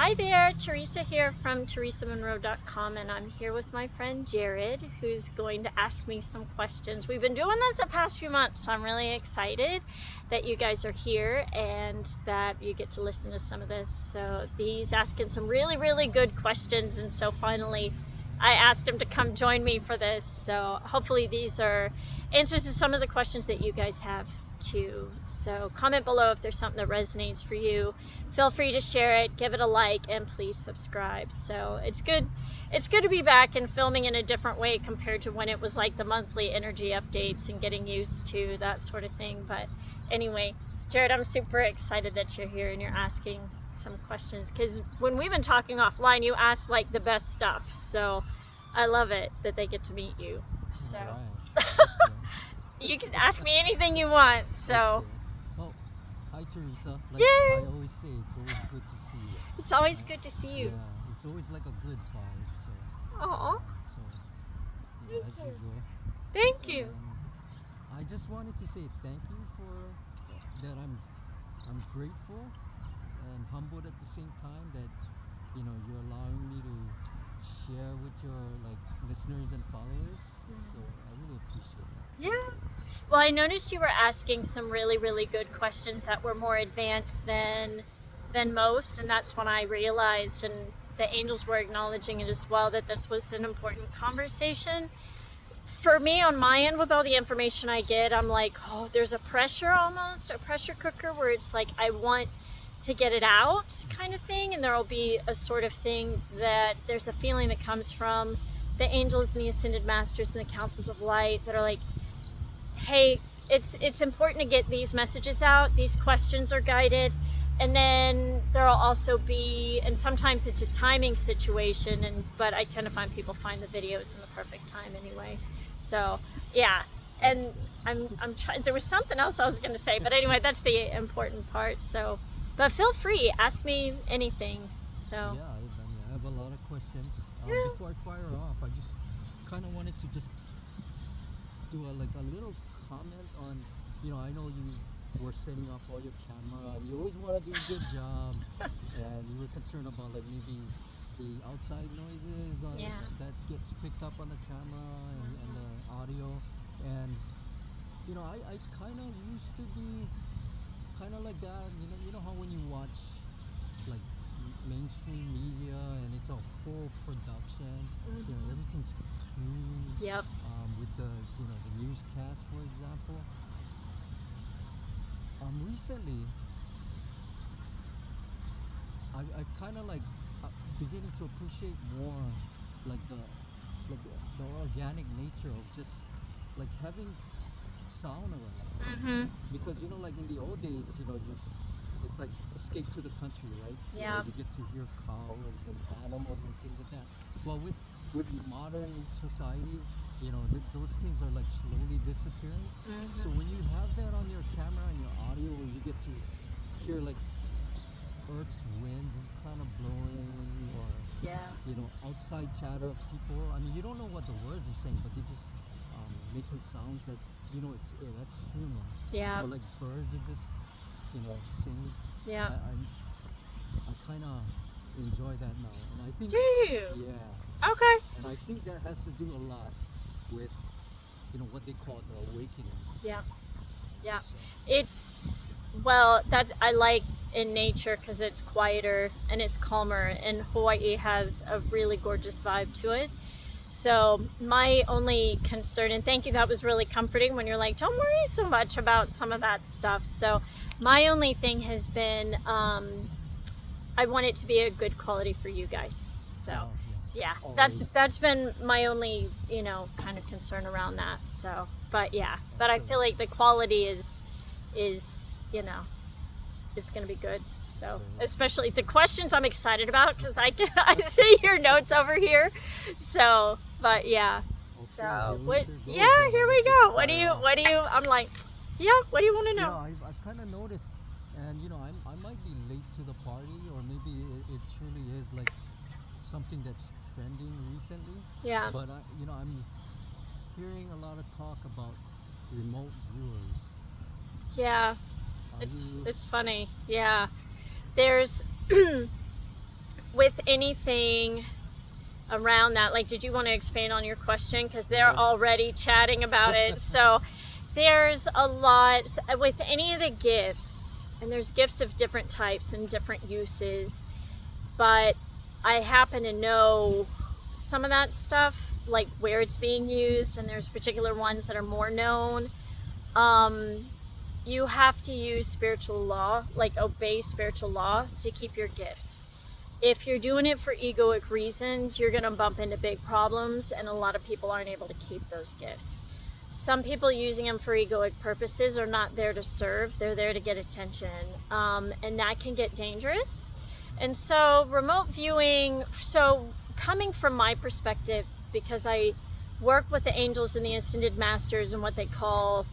Hi there, Theresa here from theresamonro.com, and I'm here with my friend Jared, who's going to ask me some questions. We've been doing this the past few months, so I'm really excited that you guys are here and that you get to listen to some of this. So he's asking some really good questions, and so finally I asked him to come join me for this. So hopefully these are answers to some of the questions that you guys have too. So comment below if there's something that resonates for you. Feel free to share it, give it a like, and please subscribe. So it's good to be back and filming in a different way compared to when it was like the monthly energy updates and getting used to that sort of thing. But anyway, Jared, I'm super excited that you're here and you're asking some questions, because when we've been talking offline, you ask like the best stuff. So I love it that they get to meet you. So you can ask me anything you want. So well, hi Theresa. Yeah. I always say, it's always good to see you. It's always good to see you. Yeah, it's always like a good vibe. So, Aw. so Thank as you. usual. Thank you. And I just wanted to say thank you for that. I'm grateful and humbled at the same time that you're allowing me to share with your listeners and followers. So I really appreciate that. Yeah. Well, I noticed you were asking some really good questions that were more advanced than most, and that's when I realized, and the angels were acknowledging it as well, that this was an important conversation. For me, on my end, with all the information I get, I'm like, oh, there's a pressure cooker where it's like, I want to get it out kind of thing, and there'll be a sort of thing that there's a feeling that comes from the angels and the ascended masters and the councils of light that are like, hey, it's important to get these messages out, these questions are guided. And then there'll also be, and sometimes it's a timing situation, but I tend to find people find the videos in the perfect time anyway. So yeah, and I'm trying, there was something else I was going to say, but anyway, that's the important part. So, but feel free, ask me anything. So Yeah, I have a lot of questions. Yeah. Before I fire off, I just kind of wanted to just do a little comment on, I know you were setting up all your camera and you always want to do a good job, and you were concerned about maybe the outside noises that gets picked up on the camera and the audio. And I kind of used to be kind of like that. You know how when you watch like mainstream media and it's a whole production, everything's clean. Yep. With the the newscast, for example. Recently, I've kind of beginning to appreciate more the organic nature of just having sound around. Because in the old days, it's like escape to the country, right? Yeah. You get to hear cows and animals and things like that. Well, with modern society, those things are slowly disappearing. So when you have that on your camera and your audio, where you get to hear Earth's wind kind of blowing, or outside chatter of people. I mean, you don't know what the words are saying, but they're just making sounds that that's human. Yeah. Or birds are just singing. Yeah. I kind of enjoy that now, and I think. Do you? Yeah. Okay. And I think that has to do a lot with what they call the awakening. Yeah. Yeah. So, It's, well, that I like in nature because it's quieter and it's calmer, and Hawaii has a really gorgeous vibe to it. So my only concern, and thank you, that was really comforting when you're like, don't worry so much about some of that stuff. So my only thing has been, I want it to be a good quality for you guys. So yeah, that's been my only, kind of concern around that. So, but yeah, but I feel like the quality is going to be good. So, especially the questions I'm excited about, because I see your notes over here. So, but yeah. So, here we go. What do you, I'm like, yeah, what do you want to know? I've kind of noticed, and I might be late to the party, or maybe it truly is something that's trending recently. Yeah. But I'm hearing a lot of talk about remote viewers. Yeah. It's funny. Yeah. There's with anything around that, like, did you want to expand on your question? Because they're already chatting about it. So there's a lot with any of the gifts, and there's gifts of different types and different uses, but I happen to know some of that stuff, like where it's being used, and there's particular ones that are more known. You have to use spiritual law, like obey spiritual law to keep your gifts. If you're doing it for egoic reasons, you're going to bump into big problems, and a lot of people aren't able to keep those gifts. Some people using them for egoic purposes are not there to serve, they're there to get attention, and that can get dangerous. And so remote viewing, so coming from my perspective, because I work with the angels and the ascended masters and what they call,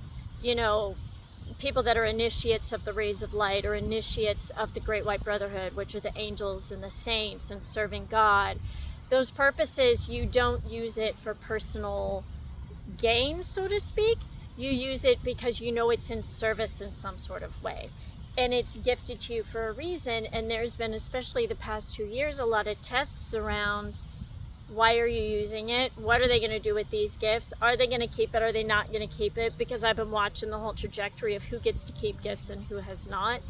people that are initiates of the rays of light, or initiates of the Great White Brotherhood, which are the angels and the saints and serving God. Those purposes, you don't use it for personal gain, so to speak. You use it because you know it's in service in some sort of way. And it's gifted to you for a reason. And there's been, especially the past 2 years, a lot of tests around why are you using it? What are they going to do with these gifts? Are they going to keep it? Are they not going to keep it? Because I've been watching the whole trajectory of who gets to keep gifts and who has not.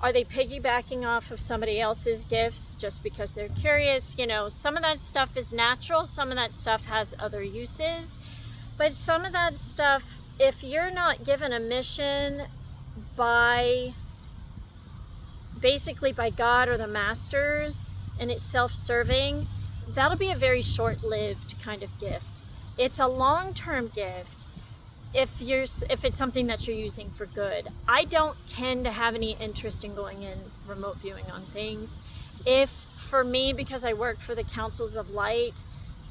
Are they piggybacking off of somebody else's gifts just because they're curious? Some of that stuff is natural. Some of that stuff has other uses. But some of that stuff, if you're not given a mission basically by God or the masters, and it's self-serving, that'll be a very short-lived kind of gift. It's a long-term gift if it's something that you're using for good. I don't tend to have any interest in going in remote viewing on things. If, for me, because I work for the Councils of Light,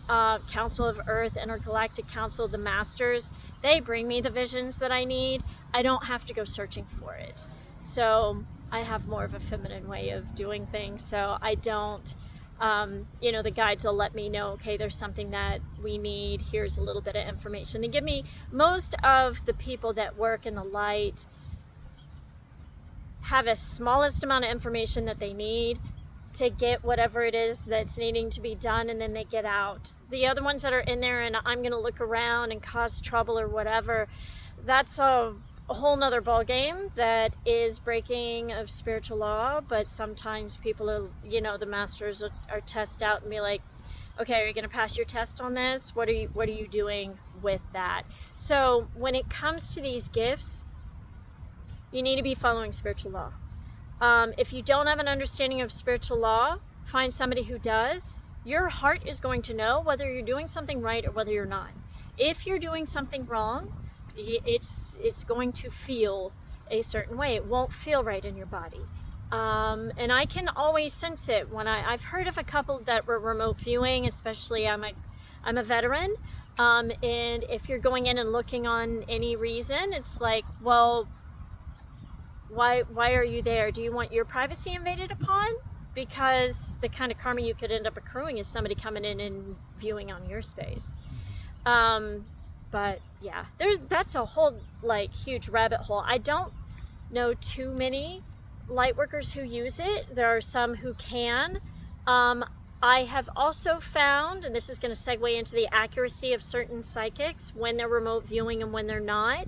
Council of Earth, Intergalactic Council, the Masters, they bring me the visions that I need. I don't have to go searching for it. So I have more of a feminine way of doing things. So I don't, the guides will let me know, okay, there's something that we need. Here's a little bit of information. They give me, most of the people that work in the light have a smallest amount of information that they need to get whatever it is that's needing to be done, and then they get out. The other ones that are in there and I'm going to look around and cause trouble or whatever, that's a whole nother ball game that is breaking of spiritual law. But sometimes people are, the masters are test out and be like, okay, are you going to pass your test on this? What are you doing with that? So when it comes to these gifts, you need to be following spiritual law. If you don't have an understanding of spiritual law, find somebody who does. Your heart is going to know whether you're doing something right or whether you're not. If you're doing something wrong, it's going to feel a certain way. It won't feel right in your body. And I can always sense it when I've heard of a couple that were remote viewing, especially I'm a veteran. And if you're going in and looking on any reason, it's like, well, why are you there? Do you want your privacy invaded upon? Because the kind of karma you could end up accruing is somebody coming in and viewing on your space. But yeah, that's a whole huge rabbit hole. I don't know too many light workers who use it. There are some who can. I have also found, and this is going to segue into the accuracy of certain psychics when they're remote viewing and when they're not.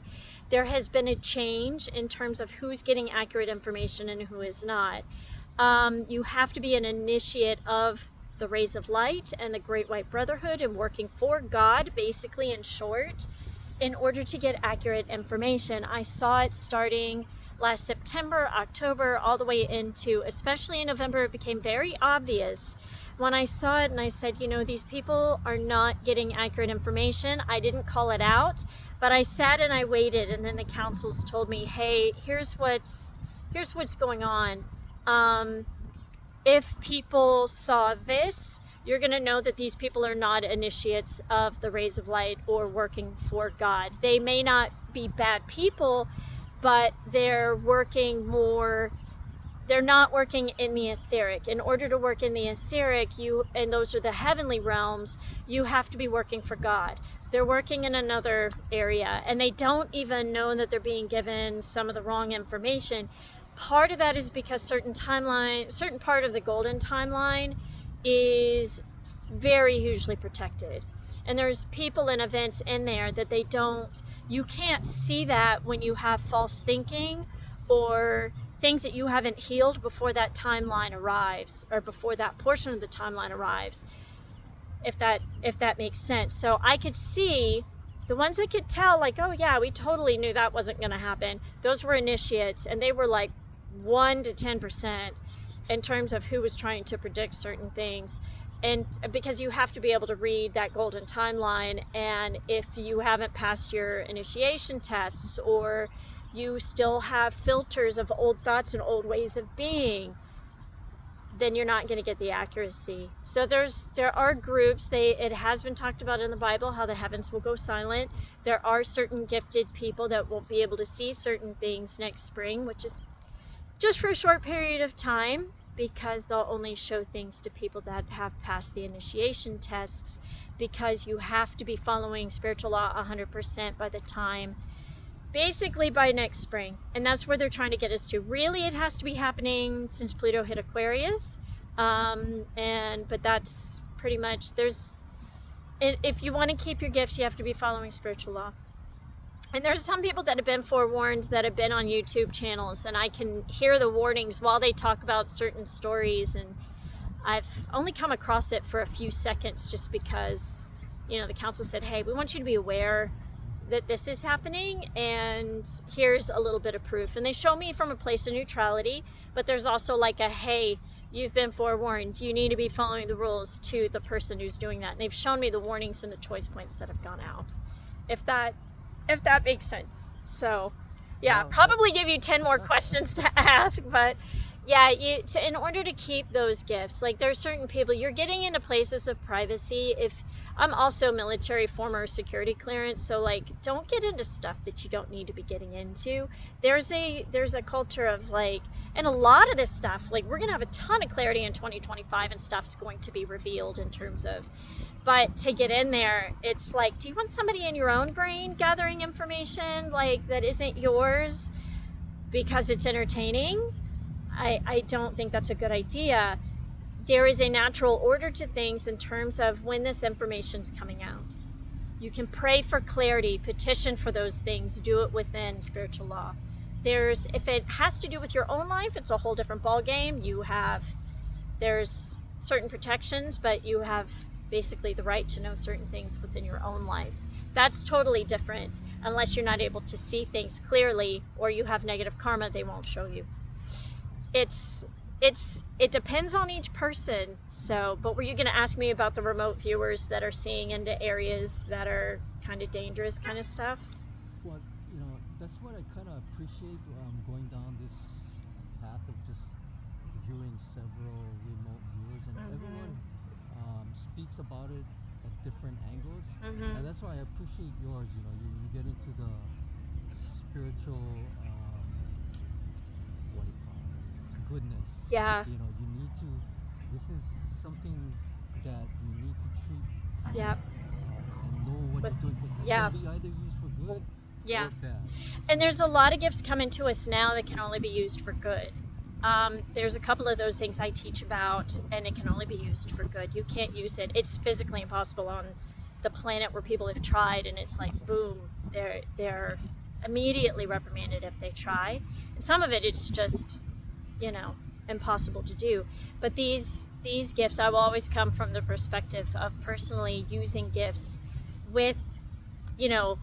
There has been a change in terms of who's getting accurate information and who is not. You have to be an initiate of the rays of light and the Great White Brotherhood and working for God, basically, in short, in order to get accurate information. I saw it starting last September, October, all the way into, especially in November, it became very obvious when I saw it, and I said, these people are not getting accurate information. I didn't call it out, but I sat and I waited, and then the councils told me, hey, here's what's going on. If people saw this, you're going to know that these people are not initiates of the rays of light or working for God. They may not be bad people, but they're not working in the etheric. In order to work in the etheric, and those are the heavenly realms, you have to be working for God. They're working in another area, and they don't even know that they're being given some of the wrong information. part of that is because certain part of the golden timeline is very hugely protected. And there's people and events in there that you can't see that when you have false thinking or things that you haven't healed before that timeline arrives, or before that portion of the timeline arrives, if that makes sense. So I could see the ones that could tell, like, oh yeah, we totally knew that wasn't going to happen. Those were initiates, and they were like 1 to 10% in terms of who was trying to predict certain things. And because you have to be able to read that golden timeline, and if you haven't passed your initiation tests, or you still have filters of old thoughts and old ways of being, then you're not going to get the accuracy. So there are groups, it has been talked about in the Bible how the heavens will go silent. There are certain gifted people that won't be able to see certain things next spring, which is just for a short period of time, because they'll only show things to people that have passed the initiation tests, because you have to be following spiritual law 100% by the time, basically by next spring. And that's where they're trying to get us to. Really, it has to be happening since Pluto hit Aquarius. But that's pretty much, if you want to keep your gifts, you have to be following spiritual law. And there's some people that have been forewarned that have been on YouTube channels, and I can hear the warnings while they talk about certain stories, and I've only come across it for a few seconds just because, the council said, hey, we want you to be aware that this is happening, and here's a little bit of proof. And they show me from a place of neutrality, but there's also like a, hey, you've been forewarned, you need to be following the rules, to the person who's doing that. And they've shown me the warnings and the choice points that have gone out. If that makes sense. So yeah, probably give you 10 more questions to ask, but yeah, in order to keep those gifts, like there's certain people, you're getting into places of privacy. If I'm also military, former security clearance, so like don't get into stuff that you don't need to be getting into. There's a culture of like, and a lot of this stuff, like we're gonna have a ton of clarity in 2025, and stuff's going to be revealed in terms of, but to get in there, it's like, do you want somebody in your own brain gathering information like that isn't yours because it's entertaining? I don't think that's a good idea. There is a natural order to things in terms of when this information's coming out. You can pray for clarity, petition for those things, do it within spiritual law. If it has to do with your own life, it's a whole different ballgame. There's certain protections, but you have basically the right to know certain things within your own life. That's totally different. Unless you're not able to see things clearly, or you have negative karma, they won't show you. It depends on each person. So, but were you going to ask me about the remote viewers that are seeing into areas that are kind of dangerous kind of stuff? Well, that's what I kind of appreciate going down this path of just viewing several remote viewers, and everyone speaks about it at different angles, and that's why I appreciate yours. You get into the spiritual what do you call it? Goodness. Yeah. You need to. This is something that you need to treat. Yep. And know what you're doing, because it can be either used for good or bad. And there's a lot of gifts coming to us now that can only be used for good. There's a couple of those things I teach about, and it can only be used for good. You can't use it. It's physically impossible on the planet where people have tried, and it's like, boom, they're immediately reprimanded if they try. And some of it's just, impossible to do. But these gifts, I will always come from the perspective of personally using gifts with,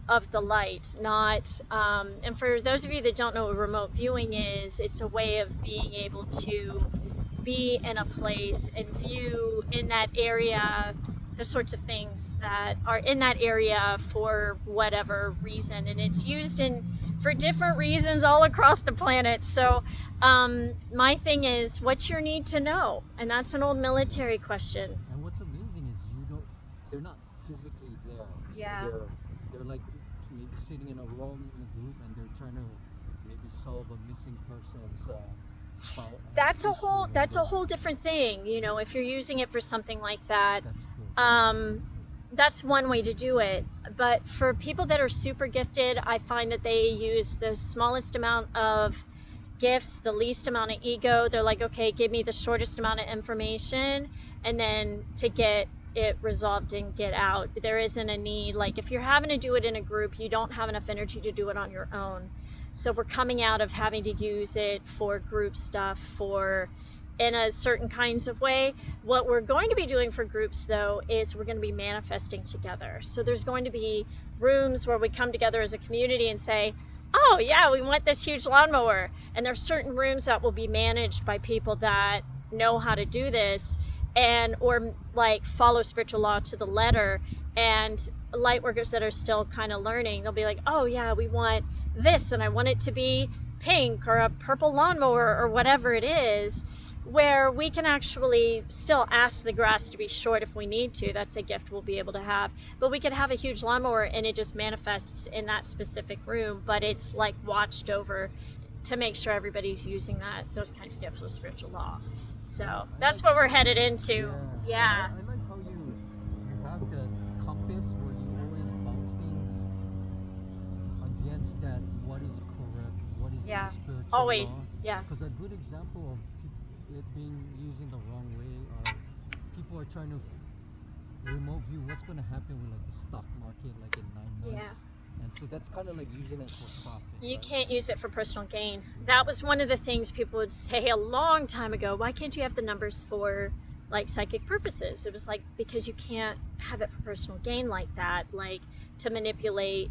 of the light, not, and for those of you that don't know what remote viewing is, it's a way of being able to be in a place and view in that area the sorts of things that are in that area for whatever reason, and it's used for different reasons all across the planet. So my thing is, what's your need to know? And that's an old military question. And what's amazing is they're not physically there. Yeah. So they're like maybe sitting in a room in a group, and they're trying to maybe solve a missing person's that's a whole different thing. If you're using it for something like that, that's good. That's one way to do it. But for people that are super gifted, I find that they use the smallest amount of gifts, the least amount of ego. They're like, okay, give me the shortest amount of information, and then to get it resolved and get out. There isn't a need, like if you're having to do it in a group, you don't have enough energy to do it on your own. So we're coming out of having to use it for group stuff, for in a certain kinds of way. What we're going to be doing for groups though is we're going to be manifesting together. So there's going to be rooms where we come together as a community and say, oh yeah, we want this huge lawnmower. And there's certain rooms that will be managed by people that know how to do this, and or like follow spiritual law to the letter. And light workers that are still kind of learning, they'll be like, oh yeah, we want this, and I want it to be pink or a purple lawnmower or whatever it is, where we can actually still ask the grass to be short if we need to. That's a gift we'll be able to have. But we could have a huge lawnmower and it just manifests in that specific room, but it's like watched over to make sure everybody's using those kinds of gifts with spiritual law. So that's what we're headed into. Yeah. I like how you have the compass where you always bounce things against that, what is correct, what is spiritual always law. Yeah. Because a good example of it being using the wrong way are people are trying to remote view what's going to happen with like the stock market like in 9 months. And so that's kind of like using it for profit. You can't use it for personal gain. That was one of the things people would say a long time ago. Why can't you have the numbers for like psychic purposes? It was like, because you can't have it for personal gain like that, like to manipulate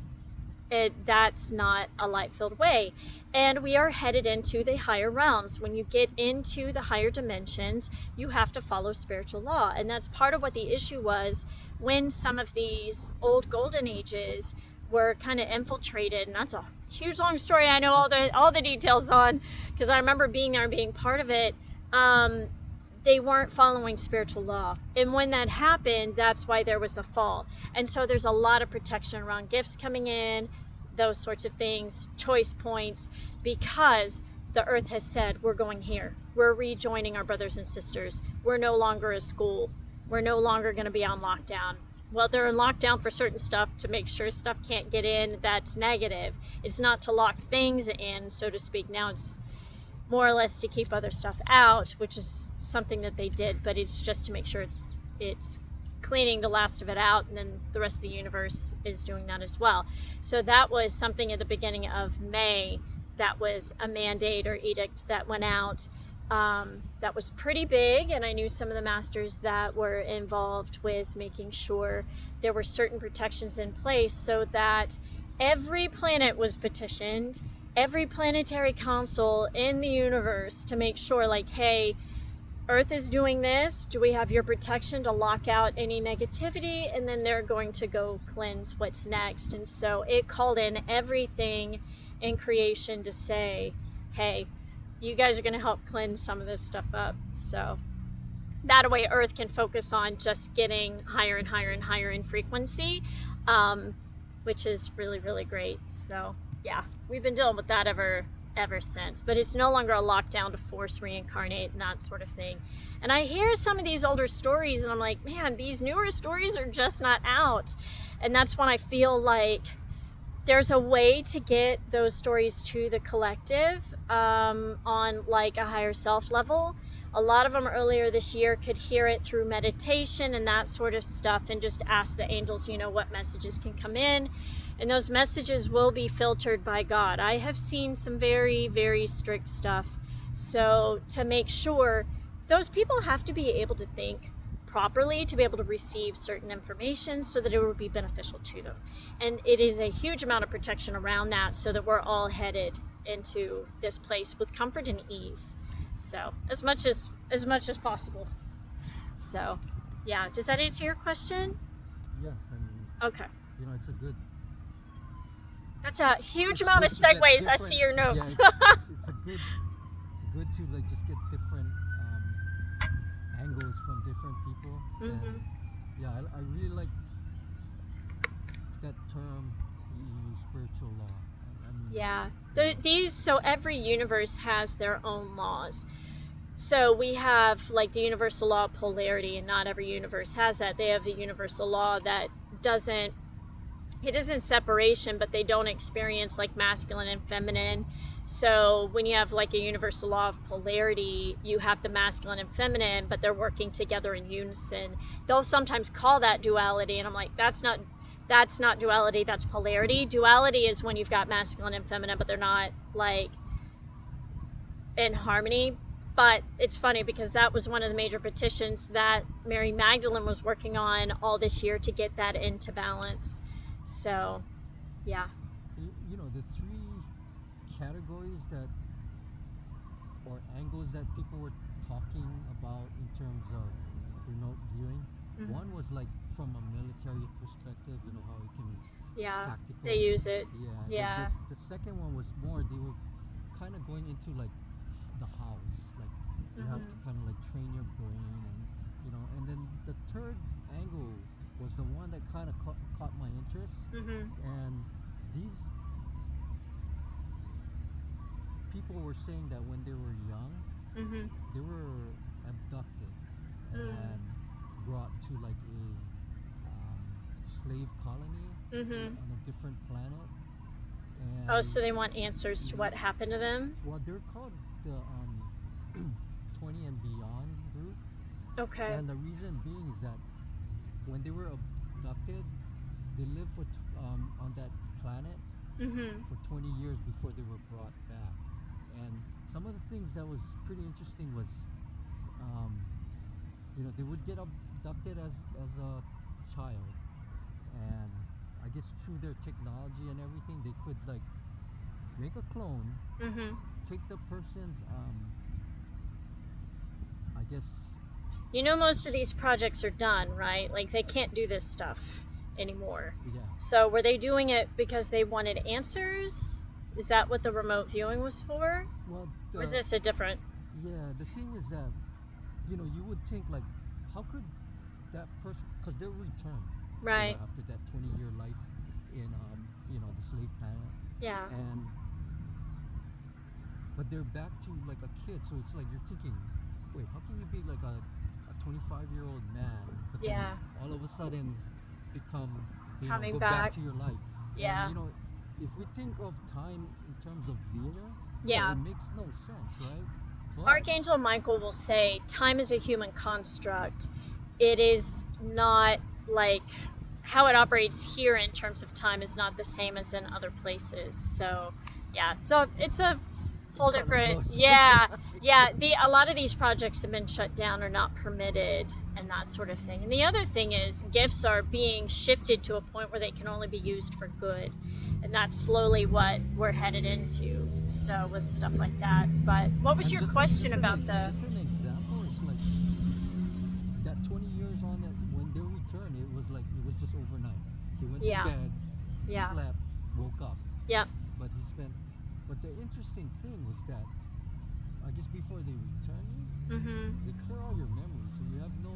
it. That's not a light-filled way. And we are headed into the higher realms. When you get into the higher dimensions, you have to follow spiritual law. And that's part of what the issue was when some of these old golden ages were kind of infiltrated. And that's a huge long story I know all the details on, because I remember being there and being part of it. They weren't following spiritual law, and when that happened, that's why there was a fall. And so there's a lot of protection around gifts coming in, those sorts of things, choice points, because the earth has said, we're going here, we're rejoining our brothers and sisters, we're no longer a school, we're no longer going to be on lockdown. Well, they're in lockdown for certain stuff to make sure stuff can't get in that's negative. It's not to lock things in, so to speak. Now it's more or less to keep other stuff out, which is something that they did, but it's just to make sure it's cleaning the last of it out, and then the rest of the universe is doing that as well. So that was something at the beginning of May. That was a mandate or edict that went out. That was pretty big, and I knew some of the masters that were involved with making sure there were certain protections in place so that every planet was petitioned, every planetary council in the universe, to make sure, like, hey, Earth is doing this, do we have your protection to lock out any negativity? And then they're going to go cleanse what's next. And so it called in everything in creation to say, hey, you guys are going to help cleanse some of this stuff up. So that way Earth can focus on just getting higher and higher and higher in frequency, which is really, really great. So yeah, we've been dealing with that ever since, but it's no longer a lockdown to force reincarnate and that sort of thing. And I hear some of these older stories and I'm like, man, these newer stories are just not out. And that's when I feel like there's a way to get those stories to the collective on like a higher self level. A lot of them earlier this year could hear it through meditation and that sort of stuff, and just ask the angels, what messages can come in. And those messages will be filtered by God. I have seen some very, very strict stuff. So to make sure, those people have to be able to think properly to be able to receive certain information so that it will be beneficial to them. And it is a huge amount of protection around that so that we're all headed into this place with comfort and ease. So as much as possible. So yeah, does that answer your question? Yes, okay. It's a good. That's a huge amount of segues. I see your notes. Yeah, it's a good to like just get different angles from different people. Mm-hmm. And yeah, I really like that term, spiritual law. Yeah, so every universe has their own laws. So we have like the universal law of polarity, and not every universe has that. They have the universal law that it isn't separation, but they don't experience like masculine and feminine. So when you have like a universal law of polarity, you have the masculine and feminine, but they're working together in unison. They'll sometimes call that duality, and I'm like, that's not duality, that's polarity. Duality is when you've got masculine and feminine, but they're not like in harmony. But it's funny because that was one of the major petitions that Mary Magdalene was working on all this year to get that into balance. So, yeah. You know, the three categories that, or angles that people were talking about in terms of remote viewing. Mm-hmm. One was like from a military perspective, you know, how it can, Yeah, it's tactical. they use it. Yeah. The second one was more, they were kind of going into like the house, like you have to kind of like train your brain, and you know, and then the third angle was the one that kind of caught my interest. And these people were saying that when they were young, they were abducted and brought to like a slave colony on a different planet. And Oh, so they want answers to what happened to them? well, they're called the 20 and Beyond group. Okay. And the reason being is that when they were abducted, they lived for on that planet for 20 years before they were brought back. And some of the things that was pretty interesting was, you know, they would get abducted as a child, and I guess through their technology and everything, they could like make a clone, take the person's, I guess. You know, most of these projects are done, right? Like they can't do this stuff anymore. Yeah. So were they doing it because they wanted answers? Is that what the remote viewing was for? Well, Or is this a different? Yeah, the thing is that, you know, you would think like, how could that person, because they're returned, Right. you know, after that 20-year life in, you know, the slave planet. Yeah. And but they're back to like a kid, so it's like you're thinking, wait, how can you be like a 25-year-old man, but then all of a sudden become, you know, Coming go back. to your life? Yeah. And, you know, if we think of time in terms of linear, Yeah. it makes no sense, right? But Archangel Michael will say time is a human construct. It is not like how it operates here in terms of time is not the same as in other places. So yeah, so it's a whole Kind of different close. a lot of these projects have been shut down or not permitted and that sort of thing. And the other thing is gifts are being shifted to a point where they can only be used for good, and that's slowly what we're headed into, so with stuff like that. But what was And your just- question just about an, the Just an example, it's like that 20 years on that, when they returned, it was like, it was just overnight. He went Yeah. to bed, Yeah. slept, woke up. yeah But the interesting thing was that, I guess before they return you, they clear all your memories, so you have no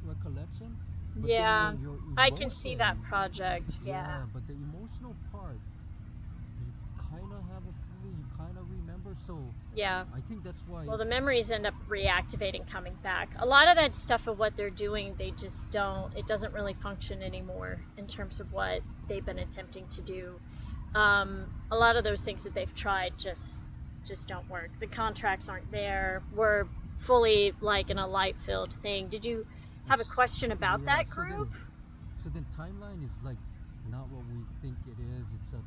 recollection. But Yeah. then your I can see that emotion- project. Yeah. But the emotional part, you kind of have a feeling, you kind of remember, so Yeah. I think that's why. Well, the memories end up reactivating, coming back. A lot of that stuff of what they're doing, they just don't, it doesn't really function anymore in terms of what they've been attempting to do. A lot of those things that they've tried just don't work. The contracts aren't there. We're fully like in a light-filled thing. Did you have a question about that group? So then timeline is like not what we think it is. It's a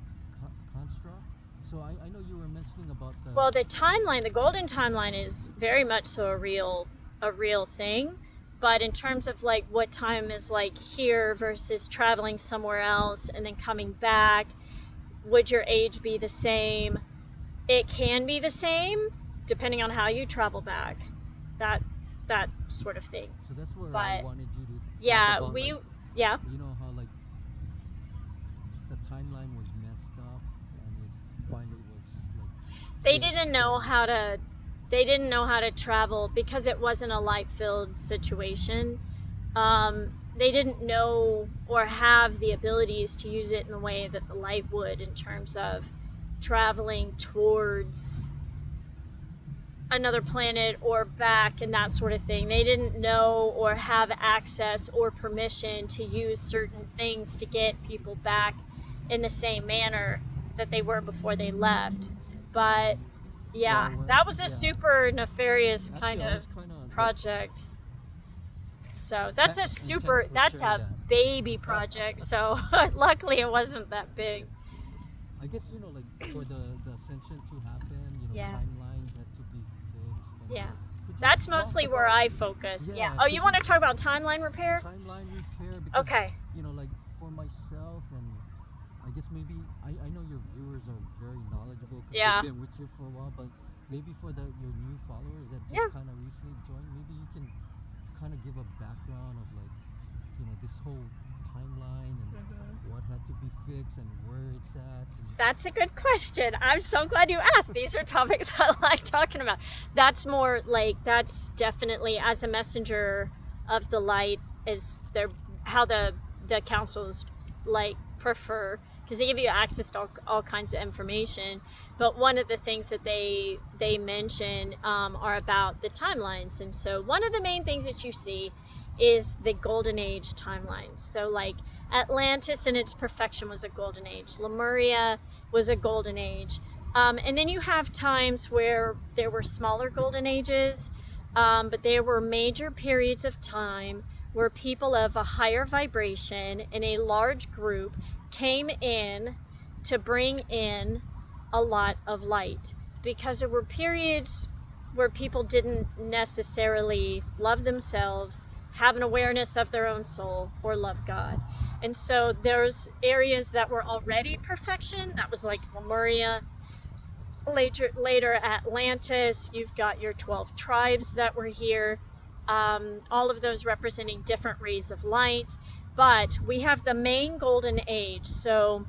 construct. So I know you were mentioning about the. Well, the timeline, the golden timeline, is very much so a real thing. But in terms of like what time is like here versus traveling somewhere else and then coming back, would your age be the same? It can be the same depending on how you travel back. That sort of thing. So that's where but, I wanted you to. Yeah, talk about, we. like, Yeah. You know how like the timeline was messed up, and it finally was like. They fixed didn't know and- how to. They didn't know how to travel because it wasn't a light-filled situation. They didn't know or have the abilities to use it in the way that the light would in terms of traveling towards another planet or back and that sort of thing. They didn't know or have access or permission to use certain things to get people back in the same manner that they were before they left. But yeah, Well, that was a yeah. super nefarious Actually, kind I of was kind of project. So that's a Intense super, for that's sharing a that. baby project. So luckily it wasn't that big. I guess like for the ascension to happen, Yeah. timelines had to be fixed. And Yeah. could you That's talk mostly where about I focus. Yeah. Yeah, Oh, could you you want to talk about timeline repair? timeline repair? Because Okay. like for myself, and I guess maybe I know your viewers are very knowledgeable because Yeah. they've been with you for a while, but maybe for your new followers that just Yeah. kind of recently joined, maybe you can kind of give a background of like this whole timeline and what had to be fixed and where it's at. And That's a good question. I'm so glad you asked. These are topics I like talking about. That's more like, that's definitely, as a messenger of the light, is their how the councils like prefer, because they give you access to all kinds of information. But one of the things that they mention are about the timelines. And so one of the main things that you see is the golden age timelines. So like Atlantis in its perfection was a golden age. Lemuria was a golden age. And then you have times where there were smaller golden ages, but there were major periods of time where people of a higher vibration in a large group came in to bring in a lot of light, because there were periods where people didn't necessarily love themselves, have an awareness of their own soul, or love God. And so there's areas that were already perfection. That was like Lemuria. Later Atlantis, you've got your 12 tribes that were here. All of those representing different rays of light. But we have the main golden age. So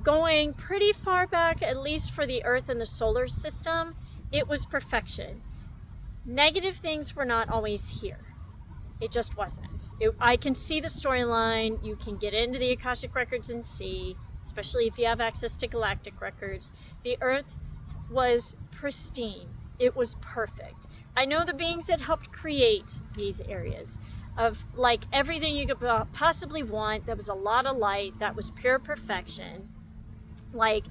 going pretty far back, at least for the Earth and the solar system, it was perfection. Negative things were not always here. It just wasn't. I can see the storyline. You can get into the Akashic records and see, especially if you have access to galactic records, the Earth was pristine. It was perfect. I know the beings that helped create these areas of like everything you could possibly want. There was a lot of light. That was pure perfection. Like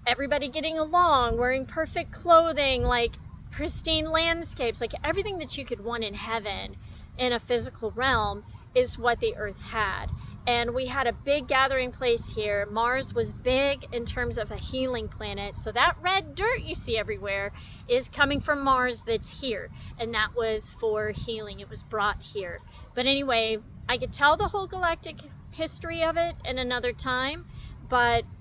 everybody getting along, wearing perfect clothing, like pristine landscapes, like everything that you could want in heaven in a physical realm is what the Earth had. And we had a big gathering place here. Mars was big in terms of a healing planet. So that red dirt you see everywhere is coming from Mars that's here. And that was for healing. It was brought here. But anyway, I could tell the whole galactic history of it in another time,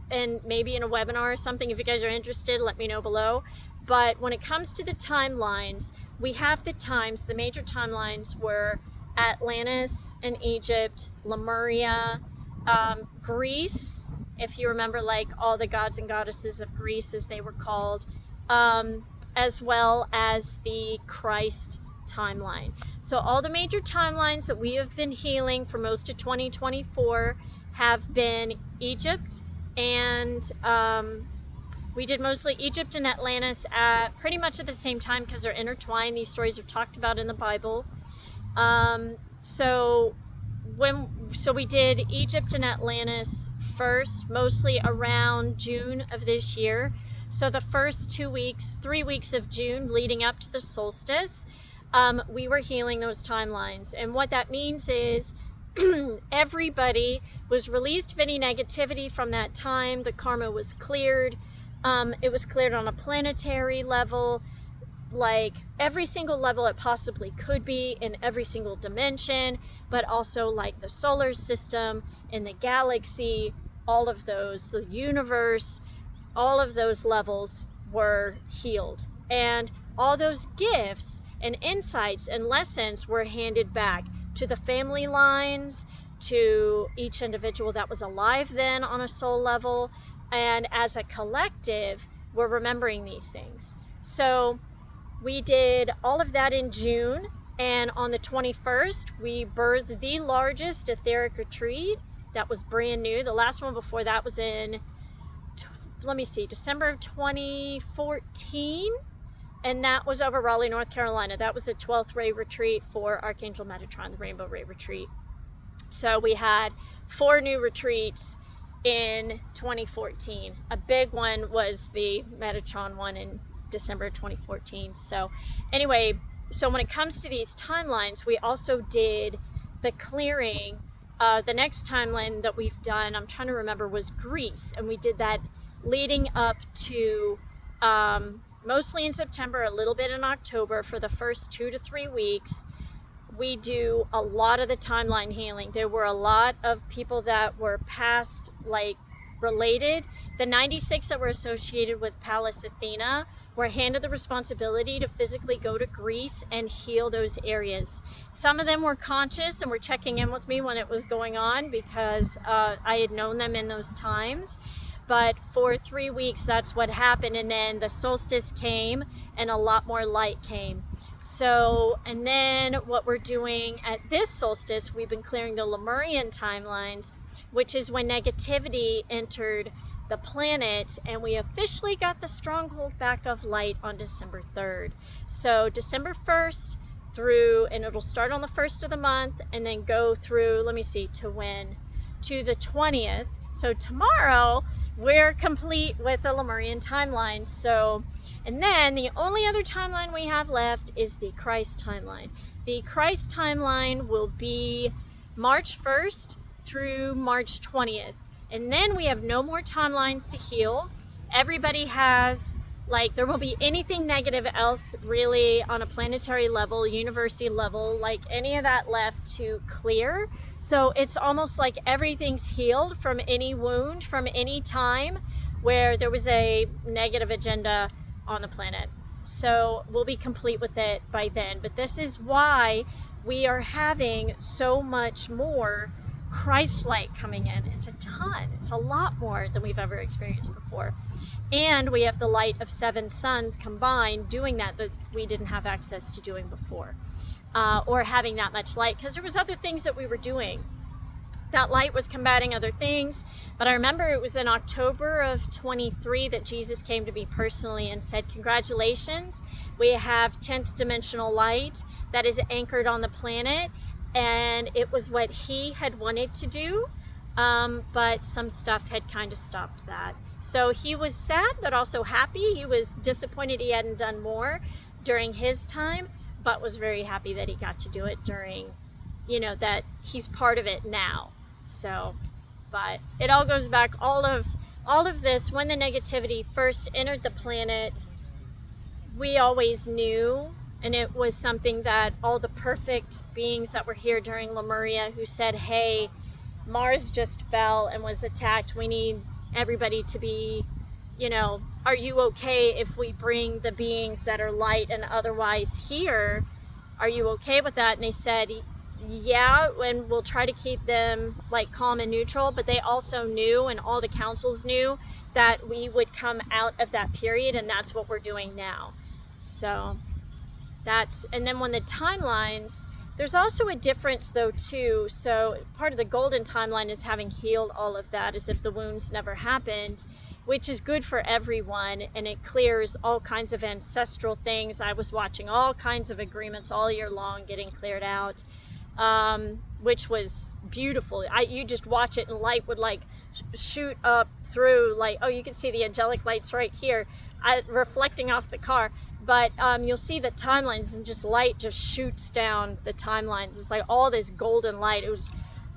and maybe in a webinar or something. If you guys are interested, let me know below. But when it comes to the timelines, we have the major timelines were Atlantis and Egypt, Lemuria, Greece, if you remember, like all the gods and goddesses of Greece as they were called, as well as the Christ timeline. So all the major timelines that we have been healing for most of 2024 have been Egypt, and we did mostly Egypt and Atlantis at pretty much at the same time because they're intertwined. These stories are talked about in the Bible. So we did Egypt and Atlantis first, mostly around June of this year. So the first 3 weeks of June leading up to the solstice, we were healing those timelines. And what that means is everybody was released of any negativity from that time. The karma was cleared. It was cleared on a planetary level, like every single level it possibly could be in every single dimension, but also like the solar system and the galaxy, all of those, the universe, all of those levels were healed. And all those gifts and insights and lessons were handed back to the family lines, to each individual that was alive then on a soul level. And as a collective, we're remembering these things. So we did all of that in June, and on the 21st, we birthed the largest etheric retreat. That was brand new. The last one before that was in, December of 2014, and that was over Raleigh, North Carolina. That was the 12th Ray Retreat for Archangel Metatron, the Rainbow Ray Retreat. So we had 4 new retreats in 2014. A big one was the Metatron one in December 2014. So anyway, so when it comes to these timelines, we also did the clearing. The next timeline that we've done, I'm trying to remember, was Greece, and we did that leading up to mostly in September, a little bit in October for the first 2 to 3 weeks. We do a lot of the timeline healing. There were a lot of people that were past, like, related. The 96 that were associated with Pallas Athena were handed the responsibility to physically go to Greece and heal those areas. Some of them were conscious and were checking in with me when it was going on because I had known them in those times. But for 3 weeks, that's what happened. And then the solstice came and a lot more light came. So, and then what we're doing at this solstice, we've been clearing the Lemurian timelines, which is when negativity entered the planet, and we officially got the stronghold back of light on December 3rd. So December 1st through, and it'll start on the 1st of the month and then go through, let me see, to when? To the 20th. So tomorrow we're complete with the Lemurian timeline. So, and then the only other timeline we have left is the Christ timeline. The Christ timeline will be March 1st through March 20th. And then we have no more timelines to heal. Everybody has, like, there won't be anything negative else really on a planetary level, university level, like any of that left to clear. So it's almost like everything's healed from any wound, from any time where there was a negative agenda on the planet. So we'll be complete with it by then. But this is why we are having so much more Christ light coming in. It's a ton. It's a lot more than we've ever experienced before. And we have the light of 7 suns combined doing that we didn't have access to doing before, or having that much light, because there was other things that we were doing. That light was combating other things. But I remember it was in October of 23 that Jesus came to me personally and said, congratulations, we have 10th dimensional light that is anchored on the planet. And it was what he had wanted to do, but some stuff had kind of stopped that. So he was sad, but also happy. He was disappointed he hadn't done more during his time, but was very happy that he got to do it during, you know, that he's part of it now. So, but it all goes back, all of this, when the negativity first entered the planet, we always knew. And it was something that all the perfect beings that were here during Lemuria who said, hey, Mars just fell and was attacked. We need everybody to be, you know, are you okay if we bring the beings that are light and otherwise here? Are you okay with that? And they said, yeah, and we'll try to keep them like calm and neutral. But they also knew, and all the councils knew, that we would come out of that period, and that's what we're doing now. So and then when the timelines, there's also a difference though too. So part of the golden timeline is having healed all of that as if the wounds never happened, which is good for everyone, and it clears all kinds of ancestral things. I was watching all kinds of agreements all year long getting cleared out, which was beautiful. You just watch it and light would like shoot up through, like, oh, you can see the angelic lights right here reflecting off the car. But you'll see the timelines and just light just shoots down the timelines. It's like all this golden light. It was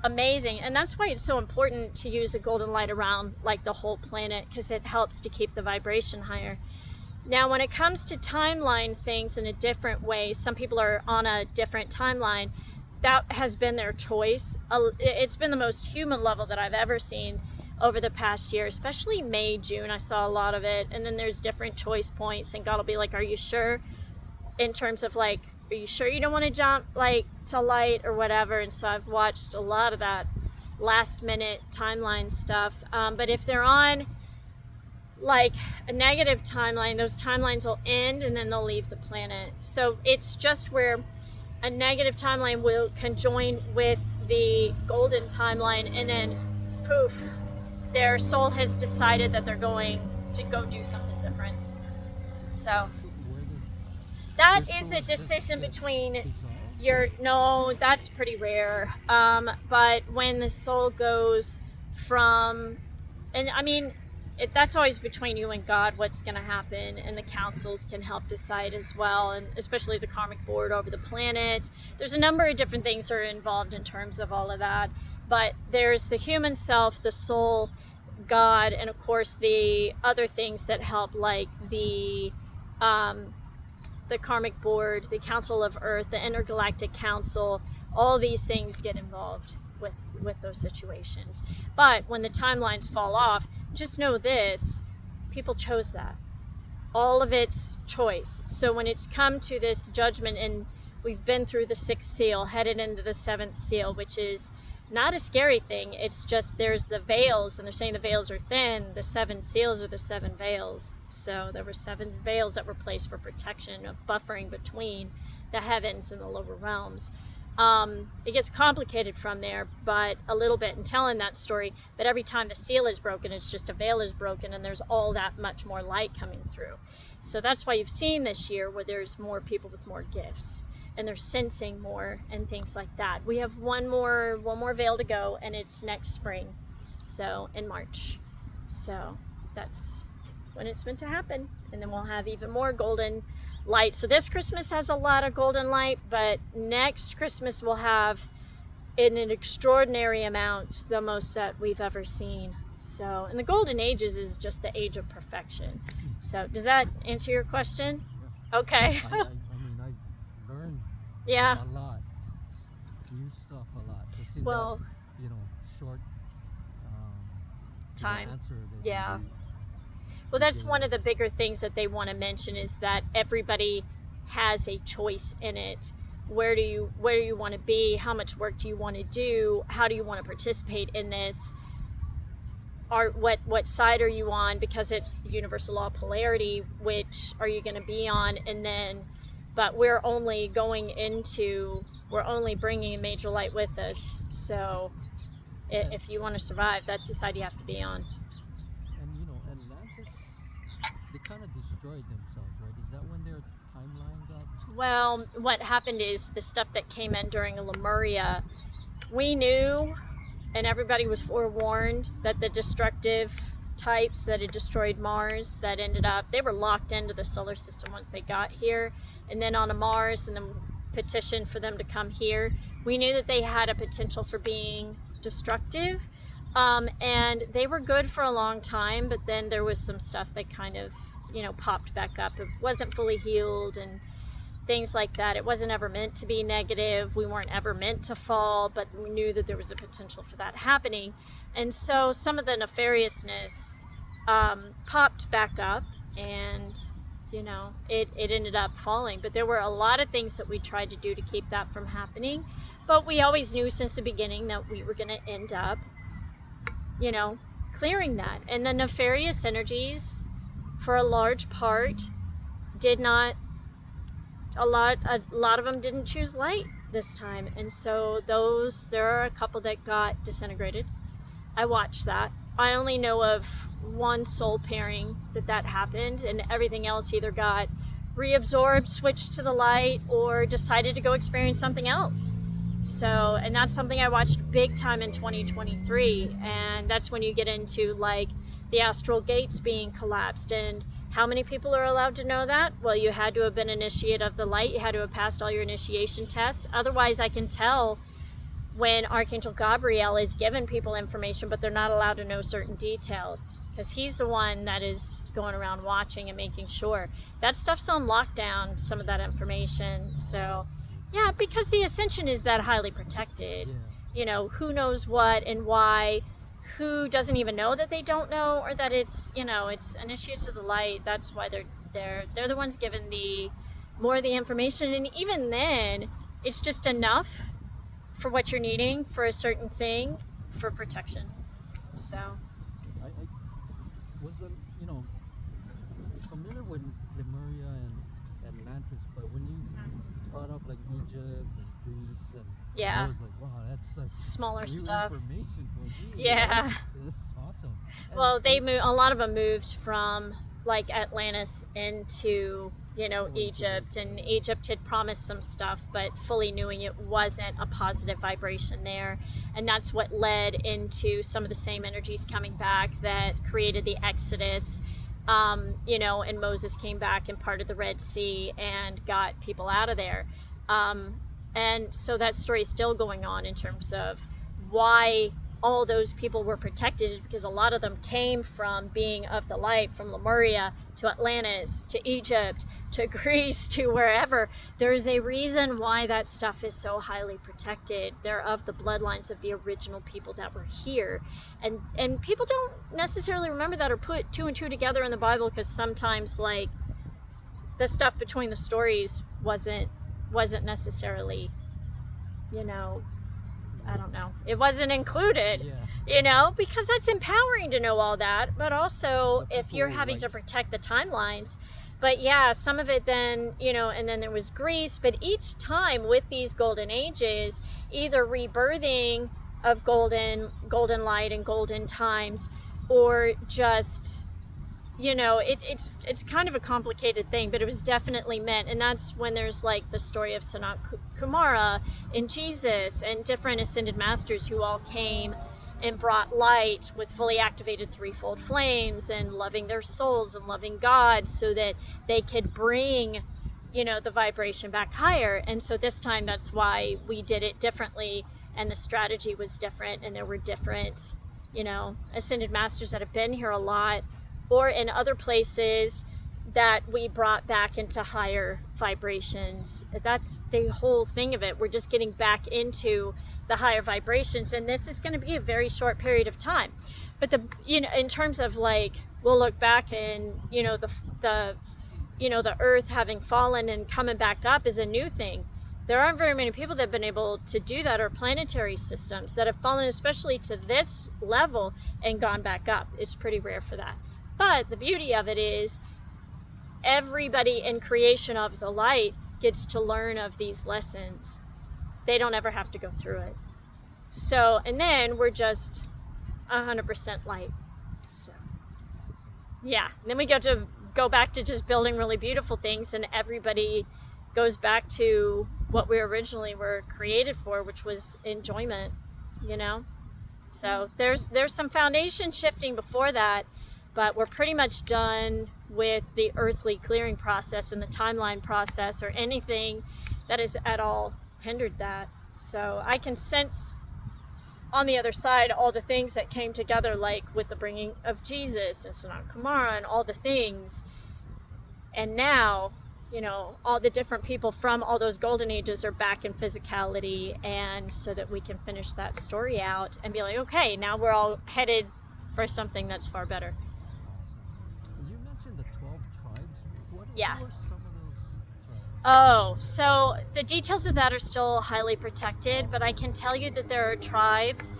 amazing. And that's why it's so important to use a golden light around like the whole planet, because it helps to keep the vibration higher. Now, when it comes to timeline things in a different way, some people are on a different timeline. That has been their choice. It's been the most human level that I've ever seen over the past year, especially May, June. I saw a lot of it. And then there's different choice points, and God will be like, are you sure? In terms of like, are you sure you don't want to jump like to light or whatever? And so I've watched a lot of that last minute timeline stuff. But if they're on like a negative timeline, those timelines will end and then they'll leave the planet. So it's just where a negative timeline will conjoin with the golden timeline, and then poof, their soul has decided that they're going to go do something different. So that is a decision between no, that's pretty rare. But when the soul goes from And I mean, that's always between you and God what's going to happen, and the councils can help decide as well, and especially the karmic board over the planet. There's a number of different things that are involved in terms of all of that, but there's the human self, the soul, God, and of course the other things that help, like the karmic board, the Council of Earth, the Intergalactic Council. All these things get involved with those situations. But when the timelines fall off, just know this: people chose that. All of it's choice. So when it's come to this judgment, and we've been through the sixth seal, headed into the seventh seal, which is not a scary thing. It's just there's the veils, and they're saying the veils are thin. The seven seals are the seven veils. So there were seven veils that were placed for protection, of buffering between the heavens and the lower realms. It gets complicated from there, but a little bit in telling that story. But every time the seal is broken, it's just a veil is broken, and there's all that much more light coming through. So that's why you've seen this year where there's more people with more gifts, and they're sensing more and things like that. We have one more veil to go, and it's next spring, so in March. So that's when it's meant to happen, and then we'll have even more golden light. So this Christmas has a lot of golden light, but next Christmas we'll have in an extraordinary amount, the most that we've ever seen. So, and the golden ages is just the age of perfection. So does that answer your question? Yeah. Okay. I mean, I've learned Yeah. a lot, new stuff a lot, just in Well, that, short time. Answer that Yeah. you Well, that's one of the bigger things that they want to mention, is that everybody has a choice in it. Where do you want to be? How much work do you want to do? How do you want to participate in this? What side are you on? Because it's the universal law of polarity. Which are you going to be on? And then, but we're only bringing a major light with us. So if you want to survive, that's the side you have to be on. And Atlantis, they kind of destroyed themselves, right? Is that when their timeline got? Well, what happened is the stuff that came in during Lemuria, we knew, and everybody was forewarned, that the destructive types that had destroyed Mars, that ended up, they were locked into the solar system once they got here, and then on Mars, and then petitioned for them to come here. We knew that they had a potential for being destructive, and they were good for a long time, but then there was some stuff that kind of, popped back up. It wasn't fully healed and things like that. It wasn't ever meant to be negative. We weren't ever meant to fall, but we knew that there was a potential for that happening. And so some of the nefariousness popped back up, and it ended up falling. But there were a lot of things that we tried to do to keep that from happening. But we always knew since the beginning that we were going to end up, clearing that. And the nefarious energies, for a large part, a lot of them didn't choose light this time. And so there are a couple that got disintegrated. I watched that. I only know of one soul pairing that happened, and everything else either got reabsorbed, switched to the light, or decided to go experience something else. So, and that's something I watched big time in 2023. And that's when you get into like the astral gates being collapsed. And how many people are allowed to know that? Well, you had to have been initiate of the light. You had to have passed all your initiation tests. Otherwise, I can tell when Archangel Gabriel is giving people information, but they're not allowed to know certain details, because he's the one that is going around watching and making sure. That stuff's on lockdown, some of that information. So, yeah, because the ascension is that highly protected. Yeah. Who knows what and why, who doesn't even know that they don't know, or that it's initiates of the light. That's why they're the ones given more of the information. And even then, it's just enough for what you're needing for a certain thing for protection. So I was familiar with Lemuria and Atlantis, but when you brought up like Egypt and Greece, and yeah, I was like, wow, that's like smaller new stuff. information for me. Yeah. That's awesome. Well, a lot of them moved from like Atlantis into Egypt, and Egypt had promised some stuff, but fully knowing it wasn't a positive vibration there. And that's what led into some of the same energies coming back that created the Exodus, and Moses came back and parted the Red Sea and got people out of there. And so that story is still going on in terms of why all those people were protected, because a lot of them came from being of the light, from Lemuria to Atlantis to Egypt to Greece to wherever. There's a reason why that stuff is so highly protected. They're of the bloodlines of the original people that were here. And people don't necessarily remember that or put two and two together in the Bible, because sometimes like the stuff between the stories wasn't necessarily, I don't know, it wasn't included, because that's empowering to know all that, but also if you're having to protect the timelines. But yeah, some of it then, and then there was Greece, but each time with these golden ages, either rebirthing of golden light and golden times, or just, it's kind of a complicated thing, but it was definitely meant. And that's when there's like the story of Sanat Kumara and Jesus and different ascended masters who all came and brought light with fully activated threefold flames and loving their souls and loving God, so that they could bring, the vibration back higher. And so this time, that's why we did it differently, and the strategy was different, and there were different, ascended masters that have been here a lot, or in other places that we brought back into higher vibrations. That's the whole thing of it. We're just getting back into the higher vibrations, and this is going to be a very short period of time. But in terms of like, we'll look back and the earth having fallen and coming back up is a new thing. There aren't very many people that have been able to do that, or planetary systems that have fallen especially to this level and gone back up. It's pretty rare for that. But the beauty of it is everybody in creation of the light gets to learn of these lessons. They don't ever have to go through it. So, and then we're just 100% light. So, yeah. And then we go back to just building really beautiful things, and everybody goes back to what we originally were created for, which was enjoyment, So there's some foundation shifting before that, but we're pretty much done with the earthly clearing process and the timeline process, or anything that is at all hindered that. So I can sense on the other side all the things that came together, like with the bringing of Jesus and Sanat Kumara and all the things. And now, all the different people from all those golden ages are back in physicality, and so that we can finish that story out and be like, okay, now we're all headed for something that's far better. You mentioned the 12 tribes. What Yeah. were some of those tribes? Oh, so the details of that are still highly protected, but I can tell you that there are tribes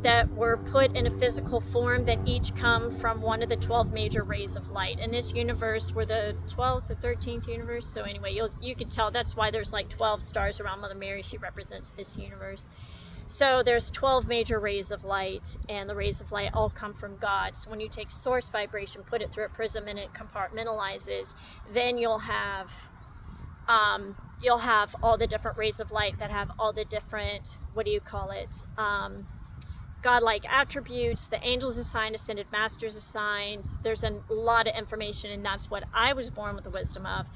that were put in a physical form that each come from one of the 12 major rays of light. In this universe, we're the 12th or 13th universe. So anyway, you can tell that's why there's like 12 stars around Mother Mary. She represents this universe. So there's 12 major rays of light, and the rays of light all come from God. So when you take source vibration, put it through a prism, and it compartmentalizes, then you'll have all the different rays of light that have all the different, godlike attributes. The angels assigned, ascended masters assigned. There's a lot of information, and that's what I was born with the wisdom of.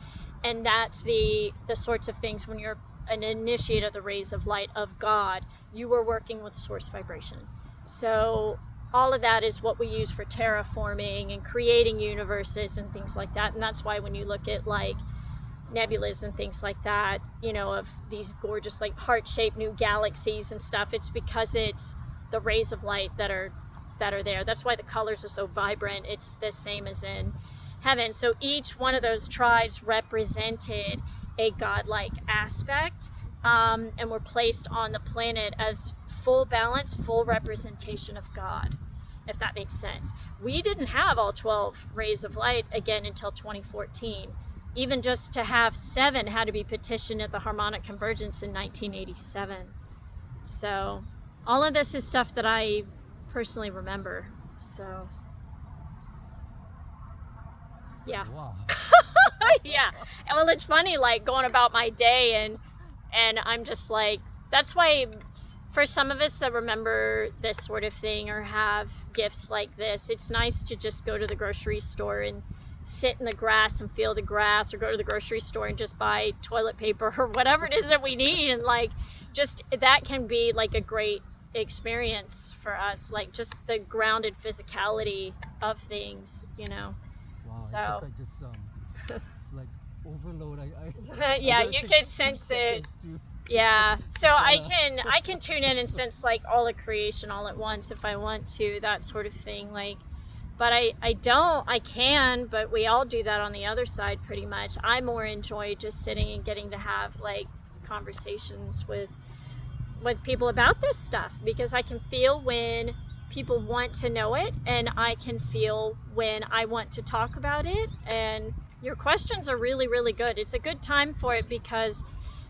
And that's the sorts of things when you're an initiate of the rays of light of God, you were working with source vibration. So all of that is what we use for terraforming and creating universes and things like that. And that's why when you look at like nebulas and things like that, of these gorgeous like heart-shaped new galaxies and stuff, it's because it's the rays of light that are there. That's why the colors are so vibrant. It's the same as in heaven. So each one of those tribes represented a godlike aspect, and were placed on the planet as full balance, full representation of God, if that makes sense. We didn't have all 12 rays of light again until 2014. Even just to have 7 had to be petitioned at the harmonic convergence in 1987. So all of this is stuff that I personally remember. So yeah. Wow. Yeah. Well, it's funny, like going about my day and I'm just like, that's why for some of us that remember this sort of thing or have gifts like this, it's nice to just go to the grocery store and sit in the grass and feel the grass, or go to the grocery store and just buy toilet paper or whatever it is that we need. And like, just that can be like a great experience for us, like just the grounded physicality of things, you know. Wow, So I think I just it's like overload. yeah, I you take can 2 sense it. seconds to- Yeah, so I Yeah. can tune in and sense like all of creation all at once if I want to, that sort of thing. Like, but I can, but we all do that on the other side pretty much. I more enjoy just sitting and getting to have like conversations with people about this stuff, because I can feel when people want to know it, and I can feel when I want to talk about it. And your questions are really, really good. It's a good time for it, because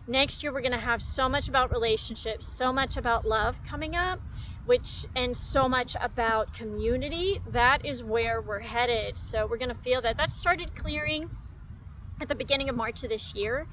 next year we're going to have so much about relationships, so much about love coming up, and so much about community. That is where we're headed. So we're going to feel that started clearing at the beginning of March of this year,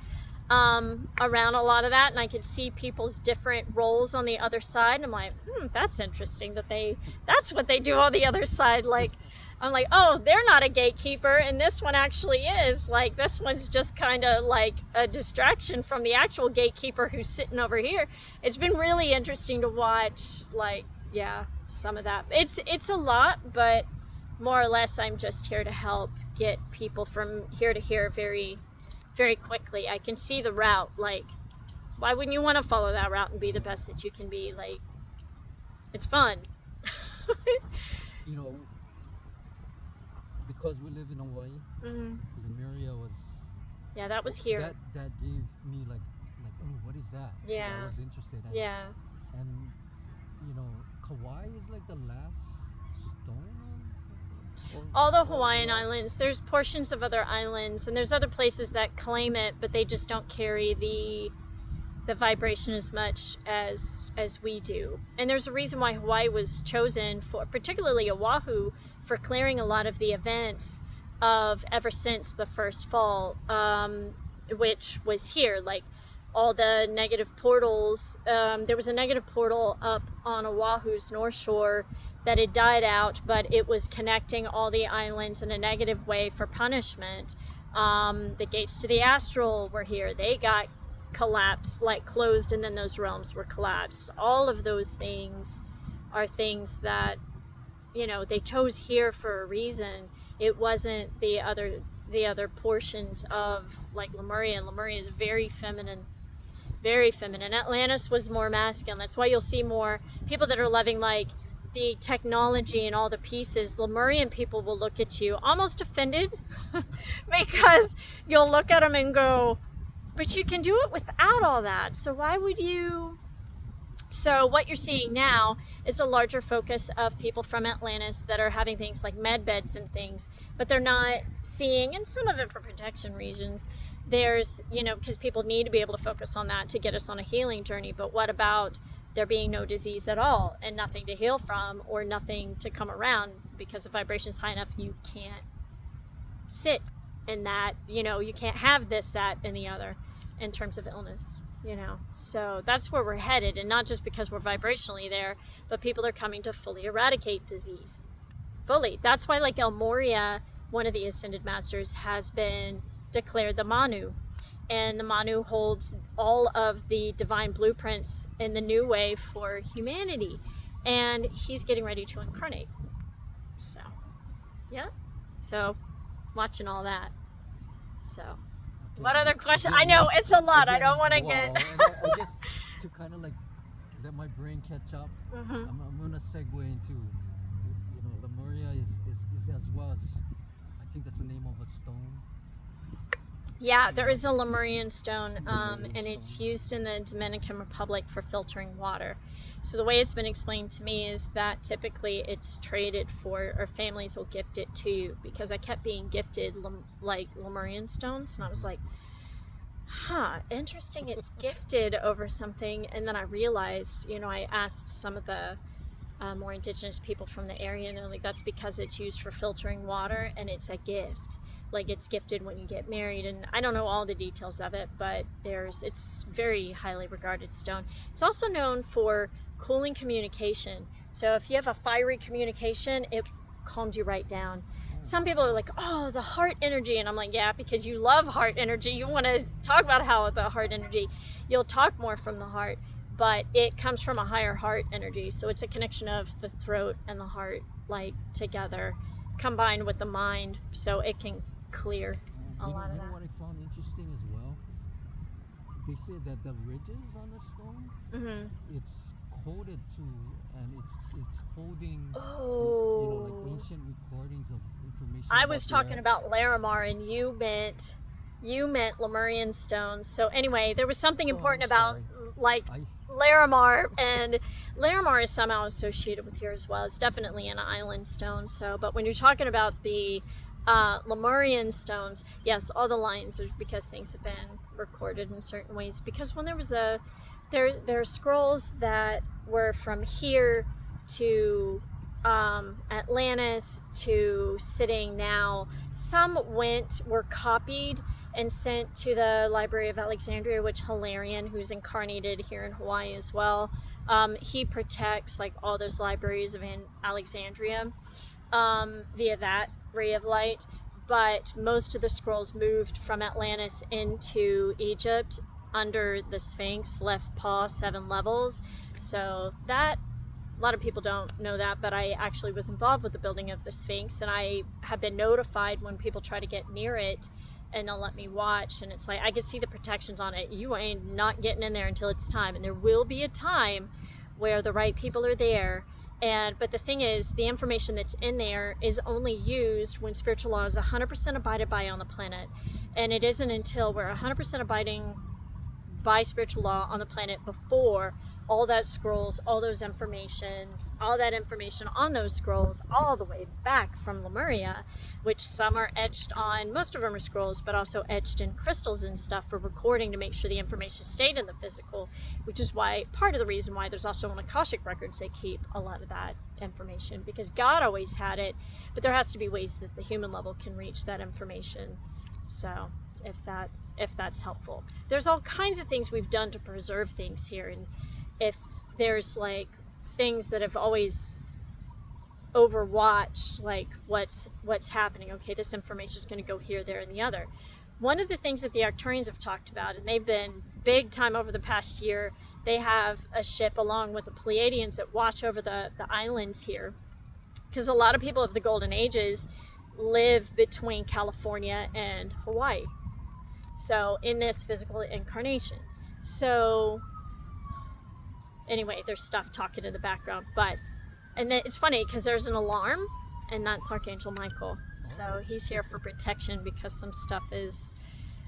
around a lot of that, and I could see people's different roles on the other side, and I'm like, that's interesting that's what they do on the other side. Like, I'm like, oh, they're not a gatekeeper, and this one actually is. Like, this one's just kind of like a distraction from the actual gatekeeper who's sitting over here. It's been really interesting to watch, like, yeah, some of that. It's a lot, but more or less I'm just here to help get people from here to here very, very quickly. I can see the route. Like, why wouldn't you want to follow that route and be the best that you can be? Like, it's fun. You know, because we live in Hawaii, Lemuria was Yeah, that was here. that gave me like oh, what is that? Yeah. I was interested in. Yeah. And you know, Kauai is like the last stone of All the Hawaiian islands, there's portions of other islands, and there's other places that claim it, but they just don't carry the vibration as much as we do. And there's a reason why Hawaii was chosen, for particularly Oahu, for clearing a lot of the events of ever since the first fall, which was here. Like, all the negative portals. There was a negative portal up on Oahu's North Shore that had died out, but it was connecting all the islands in a negative way for punishment. The gates to the astral were here. They got collapsed, like closed, and then those realms were collapsed. All of those things are things that, you know, they chose here for a reason. It wasn't the other portions of, like, Lemuria. And Lemuria is very feminine. Very feminine. Atlantis was more masculine. That's why you'll see more people that are loving, like, the technology and all the pieces. Lemurian people will look at you almost offended because you'll look at them and go, but you can do it without all that. So why would you? So what you're seeing now is a larger focus of people from Atlantis that are having things like med beds and things, but they're not seeing, and some of it for protection reasons, there's, you know, because people need to be able to focus on that to get us on a healing journey. But what about there being no disease at all and nothing to heal from, or nothing to come around, because the vibration is high enough you can't sit in that, you know, you can't have this, that, and the other in terms of illness, you know. So that's where we're headed, and not just because we're vibrationally there, but people are coming to fully eradicate disease. Fully. That's why, like, El Moria, one of the Ascended Masters, has been declared the Manu. And the Manu holds all of the divine blueprints in the new way for humanity. And he's getting ready to incarnate. So, yeah. So, watching all that. So, what other questions? I know, it's a lot. I don't want to get... And I guess to kind of like let my brain catch up, I'm going to segue into, you know, Lemuria is as well as, I think that's the name of a stone. Yeah, there is a Lemurian stone, and it's used in the Dominican Republic for filtering water. So the way it's been explained to me is that typically it's traded for, or families will gift it to you, because I kept being gifted like Lemurian stones, and I was like, interesting, it's gifted over something. And then I realized, you know, I asked some of the more indigenous people from the area, and they're like, that's because it's used for filtering water and it's a gift. like it's gifted when you get married, and I don't know all the details of it, but it's very highly regarded stone. It's also known for cooling communication. So if you have a fiery communication, it calms you right down. Some people are like, oh, the heart energy, and I'm like, yeah, because you love heart energy. You want to talk about how the heart energy, you'll talk more from the heart, but it comes from a higher heart energy. So it's a connection of the throat and the heart, like together, combined with the mind, so it can clear a lot of that. You know what I found interesting as well? They say that the ridges on the stone, it's coded to, and it's holding, like ancient recordings of information. I was talking about Larimar, and you meant Lemurian stones. So anyway, there was something important about Larimar, and Larimar is somehow associated with here as well. It's definitely an island stone. So, but when you're talking about the Lemurian stones, yes, all the lines are because things have been recorded in certain ways. Because when there was there are scrolls that were from here to Atlantis to sitting now. Some were copied and sent to the Library of Alexandria, which Hilarion, who's incarnated here in Hawaii as well, he protects like all those libraries of Alexandria via that ray of light. But most of the scrolls moved from Atlantis into Egypt under the Sphinx, left paw 7 levels. So that, a lot of people don't know that, but I actually was involved with the building of the Sphinx, and I have been notified when people try to get near it, and they'll let me watch, and it's like I could see the protections on it. You ain't not getting in there until it's time, and there will be a time where the right people are there. But the thing is, the information that's in there is only used when spiritual law is 100% abided by on the planet, and it isn't until we're 100% abiding by spiritual law on the planet before all that scrolls, all that information on those scrolls, all the way back from Lemuria, which some are etched on, most of them are scrolls, but also etched in crystals and stuff for recording to make sure the information stayed in the physical, which is why, part of the reason why there's also on Akashic records, they keep a lot of that information, because God always had it, but there has to be ways that the human level can reach that information. So if that's helpful. There's all kinds of things we've done to preserve things here, and if there's like things that have always overwatched, like what's happening, okay, this information is going to go here, there, and the other. One of the things that the Arcturians have talked about, and they've been big time over the past year, they have a ship along with the Pleiadians that watch over the islands here, because a lot of people of the Golden Ages live between California and Hawaii, so in this physical incarnation. So anyway, there's stuff talking in the background, and then it's funny because there's an alarm, and that's Archangel Michael. So he's here for protection because some stuff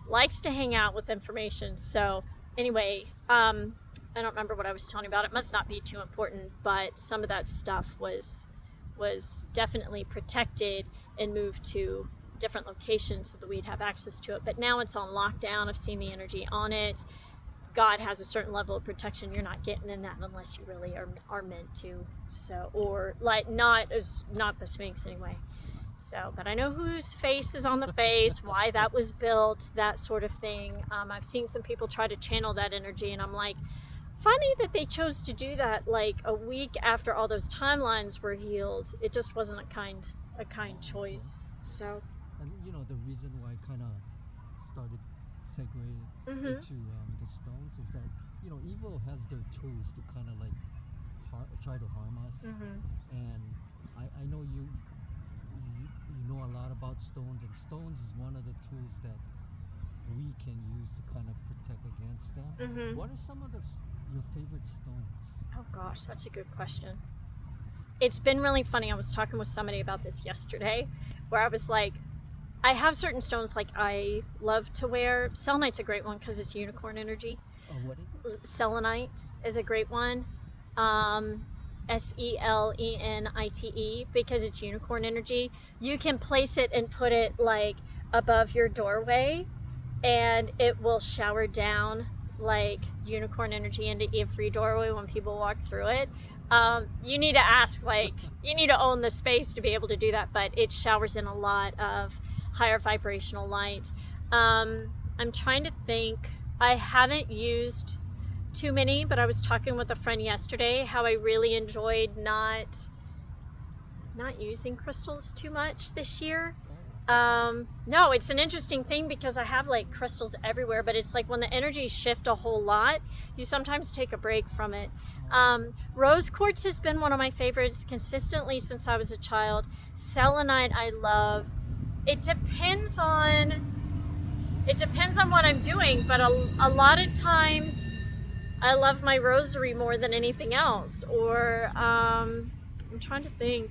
likes to hang out with information. So anyway, I don't remember what I was telling you about. It must not be too important, but some of that stuff was definitely protected and moved to different locations so that we'd have access to it. But now it's on lockdown. I've seen the energy on it. God has a certain level of protection. You're not getting in that unless you really are meant to. So, or like not the Sphinx anyway. So, but I know whose face is on the face, why that was built, that sort of thing. I've seen some people try to channel that energy, and I'm like, funny that they chose to do that like a week after all those timelines were healed. It just wasn't a kind choice. So, and the reason why I kind of started segueing into the stones is that evil has their tools to kind of like try to harm us, and I know you know a lot about stones, and stones is one of the tools that we can use to kind of protect against them. What are some of your favorite stones? Oh gosh, that's a good question. It's been really funny. I was talking with somebody about this yesterday, where I was like, I have certain stones like I love to wear. Selenite's a great one because it's unicorn energy. Oh, what is it? Selenite is a great one. Selenite, because it's unicorn energy. You can place it and put it like above your doorway, and it will shower down like unicorn energy into every doorway when people walk through it. You need to ask, like, you need to own the space to be able to do that, but it showers in a lot of higher vibrational light. I'm trying to think. I haven't used too many, but I was talking with a friend yesterday how I really enjoyed not using crystals too much this year. No, it's an interesting thing because I have like crystals everywhere, but it's like when the energies shift a whole lot, you sometimes take a break from it. Rose quartz has been one of my favorites consistently since I was a child. Selenite I love. It depends on what I'm doing, but a lot of times I love my rosary more than anything else. Or I'm trying to think.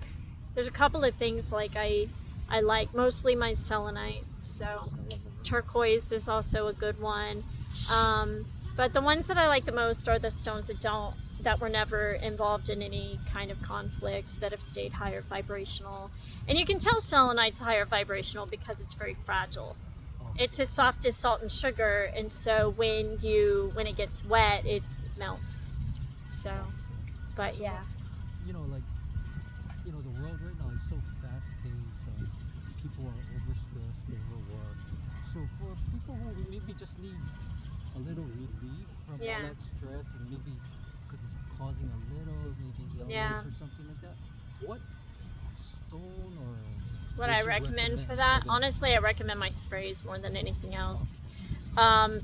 There's a couple of things like I like, mostly my selenite. So turquoise is also a good one. But the ones that I like the most are the stones that were never involved in any kind of conflict, that have stayed higher vibrational. And you can tell selenite's higher vibrational because it's very fragile. It's as soft as salt and sugar, and so when it gets wet, it melts. So, but yeah. The world right now is so fast-paced. People are overstressed, overworked. So for people who maybe just need a little relief from all that stress, and maybe because it's causing a little maybe illness or something like that, what stone or what I recommend for that? Honestly, I recommend my sprays more than anything else.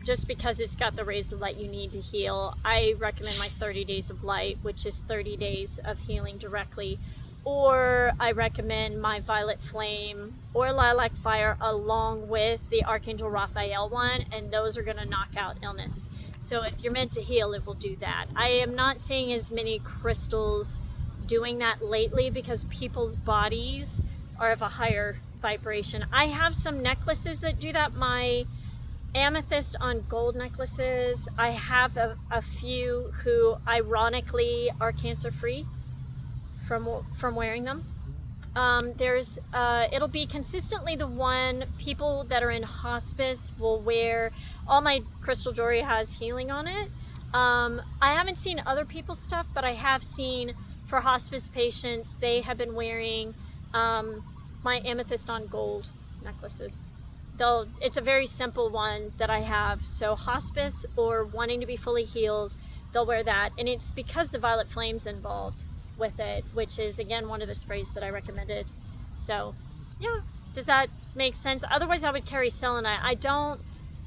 Just because it's got the rays of light you need to heal. I recommend my 30 days of light, which is 30 days of healing directly. Or I recommend my violet flame or lilac fire along with the Archangel Raphael one, and those are going to knock out illness. So if you're meant to heal, it will do that. I am not seeing as many crystals doing that lately because people's bodies are of a higher vibration. I have some necklaces that do that. My amethyst on gold necklaces, I have a few who ironically are cancer free from wearing them. It'll be consistently the one people that are in hospice will wear. All my crystal jewelry has healing on it. I haven't seen other people's stuff, but I have seen for hospice patients, they have been wearing my amethyst on gold necklaces. It's a very simple one that I have. So hospice or wanting to be fully healed, they'll wear that. And it's because the violet flame's involved with it, which is again one of the sprays that I recommended. So yeah, does that make sense? Otherwise I would carry selenite.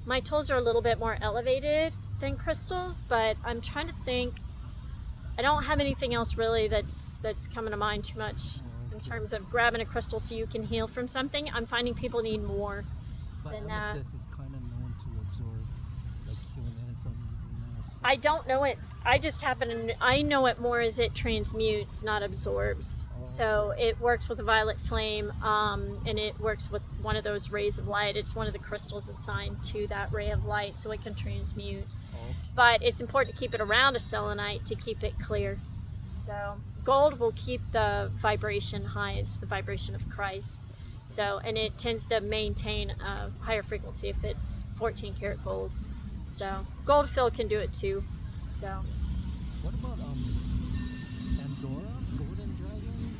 My tools are a little bit more elevated than crystals, but I'm trying to think. I don't have anything else really that's coming to mind too much in terms of grabbing a crystal so you can heal from something. I'm finding people need more than that. Amethyst is kind of known to absorb like illness, uneasiness. I don't know it. I know it more as it transmutes, not absorbs. So it works with a violet flame, and it works with one of those rays of light. It's one of the crystals assigned to that ray of light, so it can transmute. But it's important to keep it around a selenite to keep it clear. So gold will keep the vibration high. It's the vibration of Christ. So, and it tends to maintain a higher frequency if it's 14 karat gold. So gold fill can do it too. So what about Andorra, golden dragon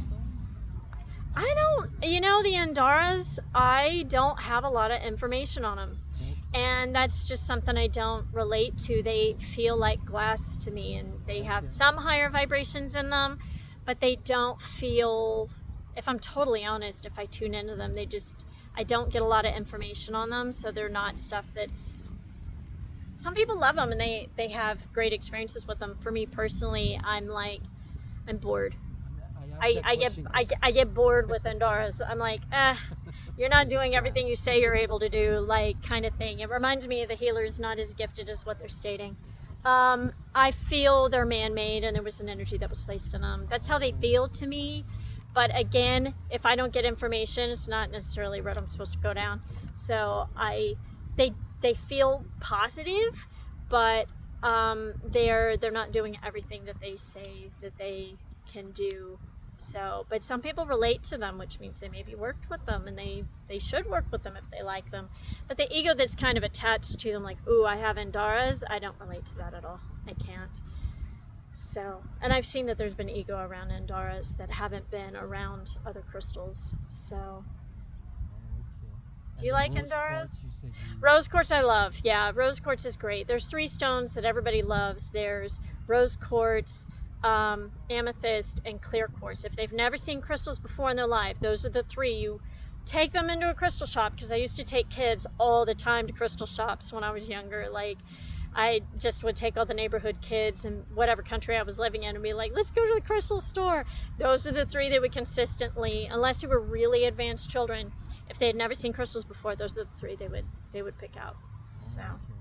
stone? the Andaras, I don't have a lot of information on them. And that's just something I don't relate to. They feel like glass to me, and they have some higher vibrations in them, but they don't feel, if I'm totally honest, if I tune into them, I don't get a lot of information on them. So they're not stuff that's, some people love them and they have great experiences with them. For me personally, I'm bored. I get bored with Andaras. I'm like, you're not doing everything you say you're able to do, like kind of thing. It reminds me of the healers not as gifted as what they're stating. I feel they're man-made and there was an energy that was placed in them. That's how they feel to me. But again, if I don't get information, it's not necessarily what I'm supposed to go down. So they feel positive, but they're not doing everything that they say that they can do. So, but some people relate to them, which means they maybe worked with them, and they should work with them if they like them. But the ego that's kind of attached to them, like, ooh, I have Andaras, I don't relate to that at all. I can't. So, and I've seen that there's been ego around Andaras that haven't been around other crystals. So, Do you And like the rose Endoros? quartz, you said you... Rose quartz I love. Yeah, rose quartz is great. There's 3 stones that everybody loves. There's rose quartz, amethyst, and clear quartz. If they've never seen crystals before in their life, those are the 3. You take them into a crystal shop, because I used to take kids all the time to crystal shops when I was younger. Like, I just would take all the neighborhood kids in whatever country I was living in and be like, let's go to the crystal store. Those are the 3 they would consistently, unless they were really advanced children, if they had never seen crystals before, those are the 3 they would pick out. So, Okay.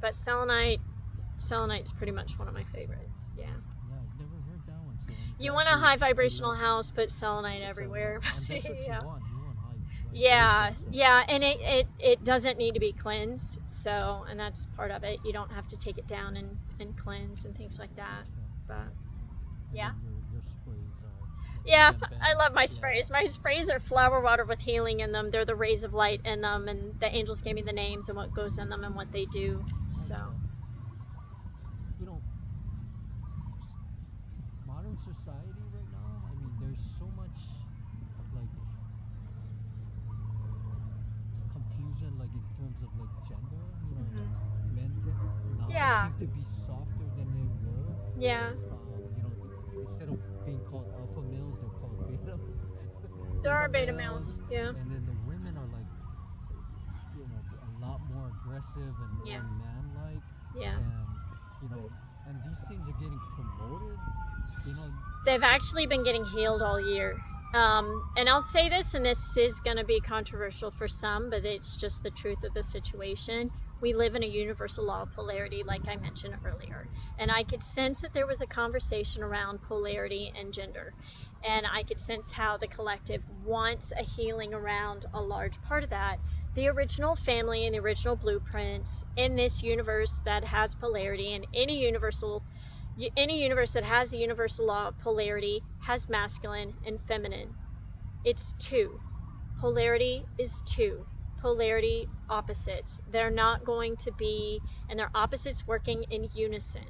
but selenite's pretty much one of my favorites. Yeah. Yeah, I've never heard that one. So You want a high vibrational house, put selenite everywhere. And that's what Yeah. you want. You want high Yeah, vibration, so- yeah, and it doesn't need to be cleansed, so, and that's part of it. You don't have to take it down and cleanse and things like that. Okay. But And yeah. then your sprays are... like yeah, bam, bam. I love my Yeah. sprays. My sprays are flower water with healing in them. They're the rays of light in them, and the angels gave me the names and what goes in them and what they do. So, Okay. You know, modern society right now, I mean, there's so much, like, confusion, like, in terms of, like, gender, you know, men now Yeah. seem to be softer than they were. yeah, You know, instead of being called alpha males, they're called beta. there are beta males. Yeah. And then the women are like, you know, a lot more aggressive and more Yeah. man-like. Yeah. And you know, and these things are getting promoted. You know, They've actually been getting healed all year. And I'll say this, and this is going to be controversial for some, but it's just the truth of the situation. We live in a universal law of polarity, like I mentioned earlier. And I could sense that there was a conversation around polarity and gender. And I could sense how the collective wants a healing around a large part of that. The original family and the original blueprints in this universe that has polarity, and any universe that has a universal law of polarity has masculine and feminine. It's 2. Polarity is 2. Polarity opposites. They're not going to be, and they're opposites working in unison.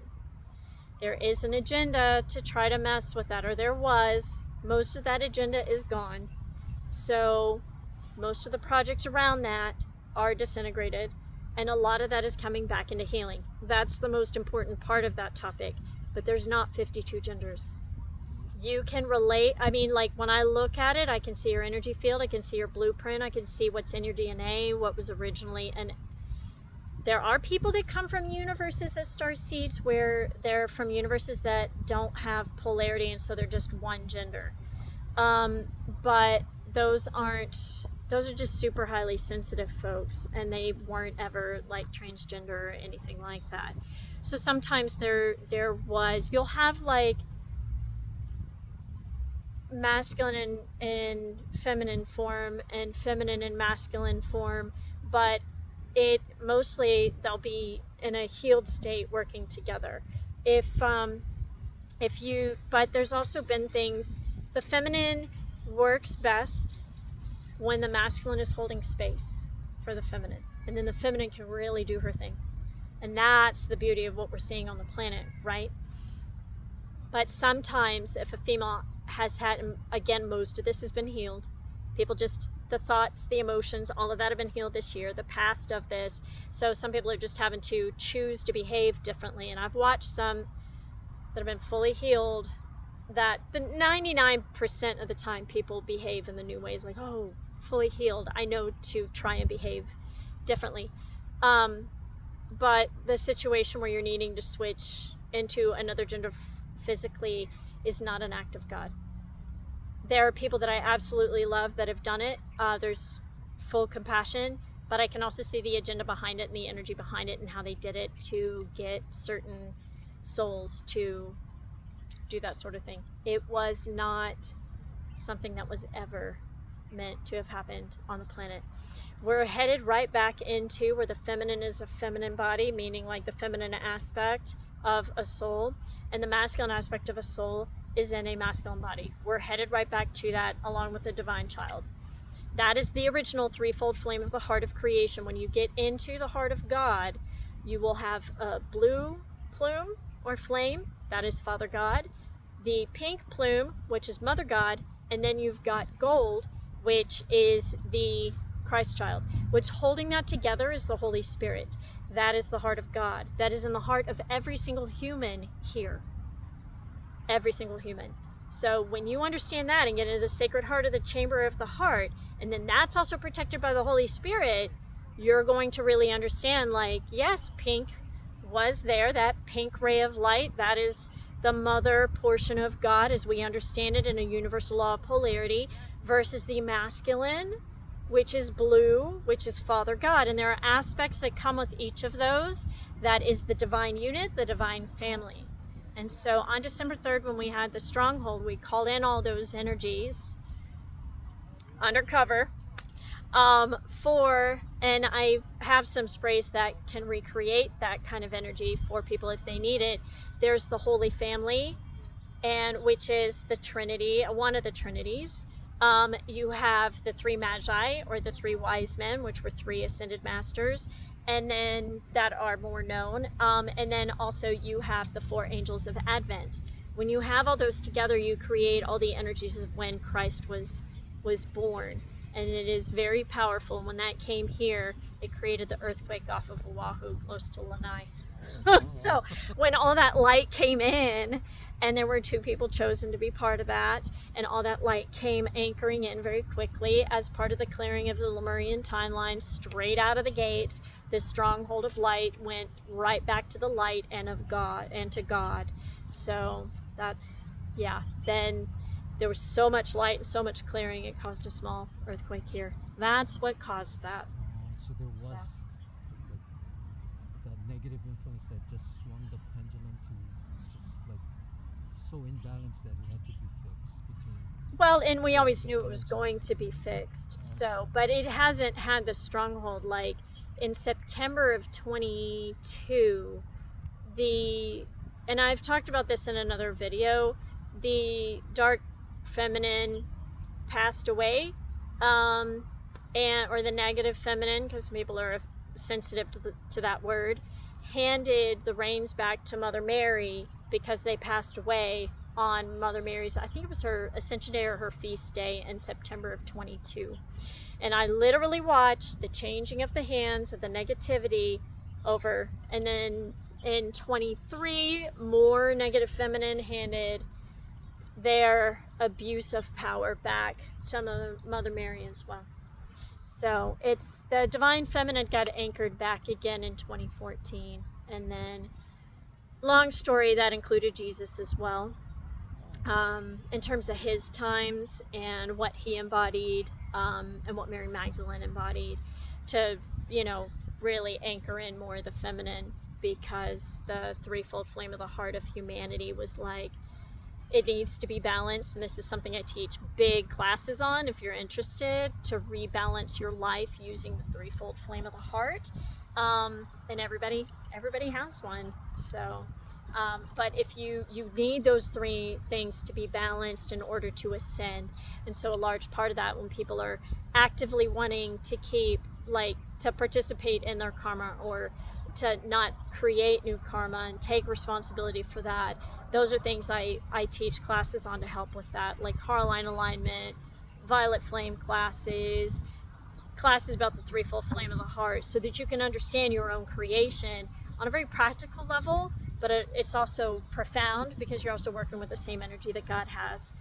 There is an agenda to try to mess with that, or there was. Most of that agenda is gone. So most of the projects around that are disintegrated, and a lot of that is coming back into healing. That's the most important part of that topic. But there's not 52 genders. You can relate. I mean, like, when I look at it, I can see your energy field, I can see your blueprint, I can see what's in your DNA, what was originally. And there are people that come from universes as star seeds where they're from universes that don't have polarity, and so they're just one gender. But those are just super highly sensitive folks, and they weren't ever like transgender or anything like that. So sometimes you'll have like masculine and feminine form and feminine and masculine form, but they'll be in a healed state working together. But there's also been things, the feminine works best when the masculine is holding space for the feminine, and then the feminine can really do her thing. And that's the beauty of what we're seeing on the planet, right? But sometimes if a female has had, again, most of this has been healed. People just, the thoughts, the emotions, all of that have been healed this year, the past of this. So some people are just having to choose to behave differently. And I've watched some that have been fully healed, that the 99% of the time people behave in the new ways, like, oh, fully healed, I know to try and behave differently. But the situation where you're needing to switch into another gender physically is not an act of God. There are people that I absolutely love that have done it. There's full compassion, but I can also see the agenda behind it and the energy behind it and how they did it to get certain souls to do that sort of thing. It was not something that was ever meant to have happened on the planet. We're headed right back into where the feminine is a feminine body, meaning like the feminine aspect of a soul, and the masculine aspect of a soul is in a masculine body. We're headed right back to that, along with the divine child. That is the original threefold flame of the heart of creation. When you get into the heart of God, you will have a blue plume or flame, that is Father God, the pink plume, which is Mother God, and then you've got gold, which is the Christ child. What's holding that together is the Holy Spirit. That is the heart of God. That is in the heart of every single human here. Every single human. So when you understand that and get into the sacred heart of the chamber of the heart, and then that's also protected by the Holy Spirit, you're going to really understand, like, yes, pink was there, that pink ray of light, that is the mother portion of God as we understand it in a universal law of polarity, versus the masculine, which is blue, which is Father God. And there are aspects that come with each of those. That is the divine unit, the divine family. And so on December 3rd, when we had the stronghold, we called in all those energies undercover and I have some sprays that can recreate that kind of energy for people if they need it. There's the Holy Family, and which is the Trinity, one of the Trinities. You have the three Magi, or the three wise men, which were three ascended masters, and then that are more known. And then also you have the four angels of Advent. When you have all those together, you create all the energies of when Christ was born. And it is very powerful. And when that came here, it created the earthquake off of Oahu, close to Lanai. So when all that light came in, and there were two people chosen to be part of that, and all that light came anchoring in very quickly as part of the clearing of the Lemurian timeline, straight out of the gates, this stronghold of light went right back to the light and of God and to God. So that's, yeah, then there was so much light and so much clearing, it caused a small earthquake here. That's what caused that. So there was like, that negative influence that just swung the pendulum to just like so imbalanced that it had to be fixed between. Well, and we always knew it was going to be fixed. So, but it hasn't had the stronghold. Like in September of 22, and I've talked about this in another video, the dark feminine passed away, or the negative feminine, because people are sensitive to that word, handed the reins back to Mother Mary because they passed away on Mother Mary's, I think it was her Ascension Day or her feast day in September of 22. And I literally watched the changing of the hands of the negativity over, and then in 23, more negative feminine handed their abuse of power back to Mother Mary as well. So it's the divine feminine got anchored back again in 2014, and then long story that included Jesus as well, in terms of his times and what he embodied, and what Mary Magdalene embodied, to really anchor in more of the feminine, because the threefold flame of the heart of humanity was like, it needs to be balanced. And this is something I teach big classes on if you're interested, to rebalance your life using the threefold flame of the heart. And everybody has one. So, but if you need those three things to be balanced in order to ascend. And so a large part of that, when people are actively wanting to to participate in their karma, or to not create new karma and take responsibility for that, those are things I teach classes on to help with that, like heart line alignment, violet flame classes about the threefold flame of the heart, so that you can understand your own creation on a very practical level, but it's also profound, because you're also working with the same energy that God has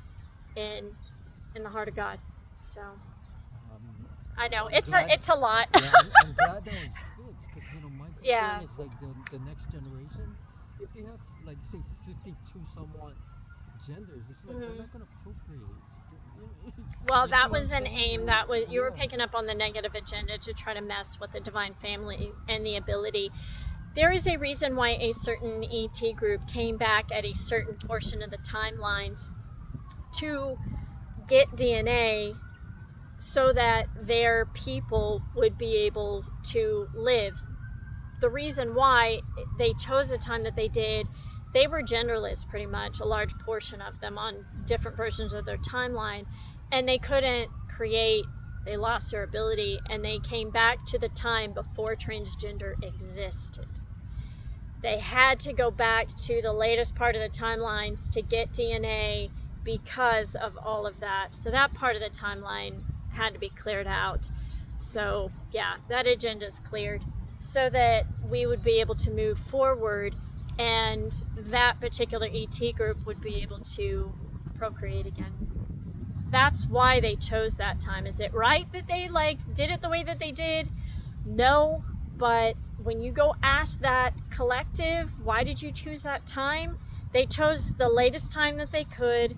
in the heart of God. So I know it's a lot. Yeah, I'm glad that was fixed, because my concern is like the next generation. If they have, like, say 52 somewhat genders, it's like they're not going to procreate. Well, that was an aim. That was, you were picking up on the negative agenda to try to mess with the divine family and the ability. There is a reason why a certain ET group came back at a certain portion of the timelines to get DNA, so that their people would be able to live. The reason why they chose the time that they did, they were genderless pretty much, a large portion of them, on different versions of their timeline, and they couldn't create, they lost their ability, and they came back to the time before transgender existed. They had to go back to the latest part of the timelines to get DNA because of all of that. So that part of the timeline had to be cleared out. So yeah, that agenda is cleared so that we would be able to move forward, and that particular ET group would be able to procreate again. That's why they chose that time. Is it right that they did it the way that they did? No, but when you go ask that collective, why did you choose that time? They chose the latest time that they could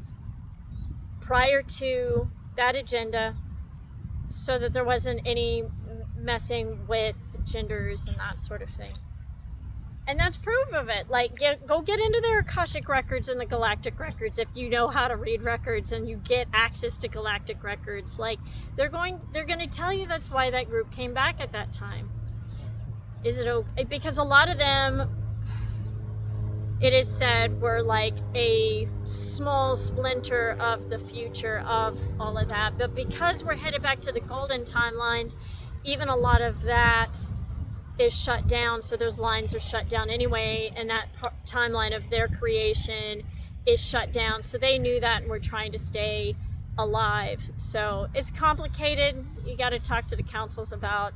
prior to that agenda, so that there wasn't any messing with genders and that sort of thing. And that's proof of it. Go get into their Akashic records and the galactic records if you know how to read records and you get access to galactic records. They're going to tell you that's why that group came back at that time. Is it okay? Because a lot of them, it is said, were like a small splinter of the future of all of that. But because we're headed back to the golden timelines, even a lot of that is shut down. So those lines are shut down anyway, and that timeline of their creation is shut down. So they knew that and were trying to stay alive. So it's complicated. You got to talk to the councils about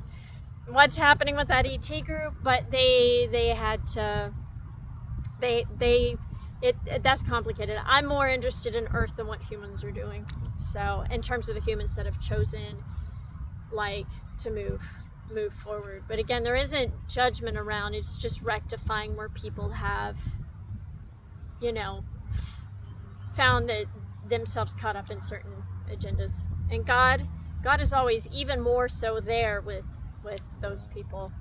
what's happening with that ET group, but they had to. That's complicated. I'm more interested in Earth than what humans are doing. So in terms of the humans that have chosen to move forward. But again, there isn't judgment around. It's just rectifying where people have, found that themselves caught up in certain agendas. And God is always even more so there with those people,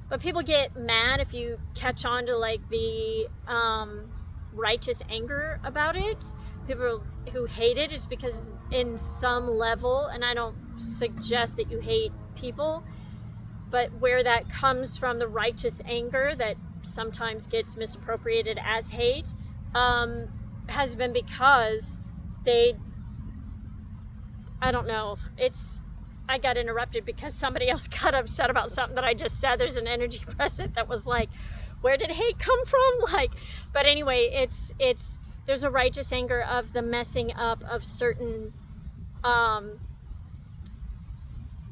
But people get mad if you catch on to the righteous anger about it. People who hate it is because in some level, and I don't suggest that you hate people, but where that comes from, the righteous anger that sometimes gets misappropriated as hate, has been because I don't know, I got interrupted because somebody else got upset about something that I just said. There's an energy present that was where did hate come from? But anyway, there's a righteous anger of the messing up of certain,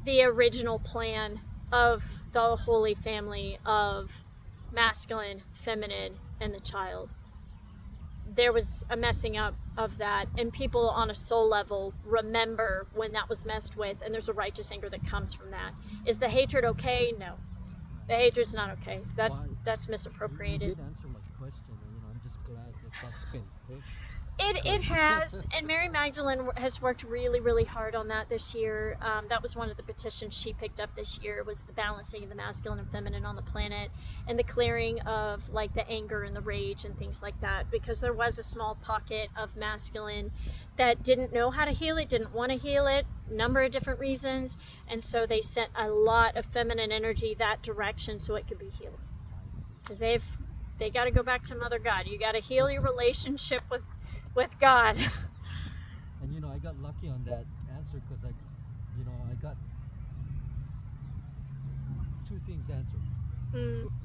the original plan of the holy family of masculine, feminine, and the child. There was a messing up of that, and people on a soul level remember when that was messed with, and there's a righteous anger that comes from that. Is the hatred okay? No. The hatred's not okay. That's misappropriated. You did answer my question, and I'm just glad that that's been fixed. It has, and Mary Magdalene has worked really, really hard on that this year. That was one of the petitions she picked up this year, was the balancing of the masculine and feminine on the planet, and the clearing of the anger and the rage and things like that, because there was a small pocket of masculine that didn't know how to heal it, didn't want to heal it, number of different reasons, and so they sent a lot of feminine energy that direction so it could be healed. Because they got to go back to Mother God. You got to heal your relationship with God. And I got lucky on that answer because I got 2 things answered.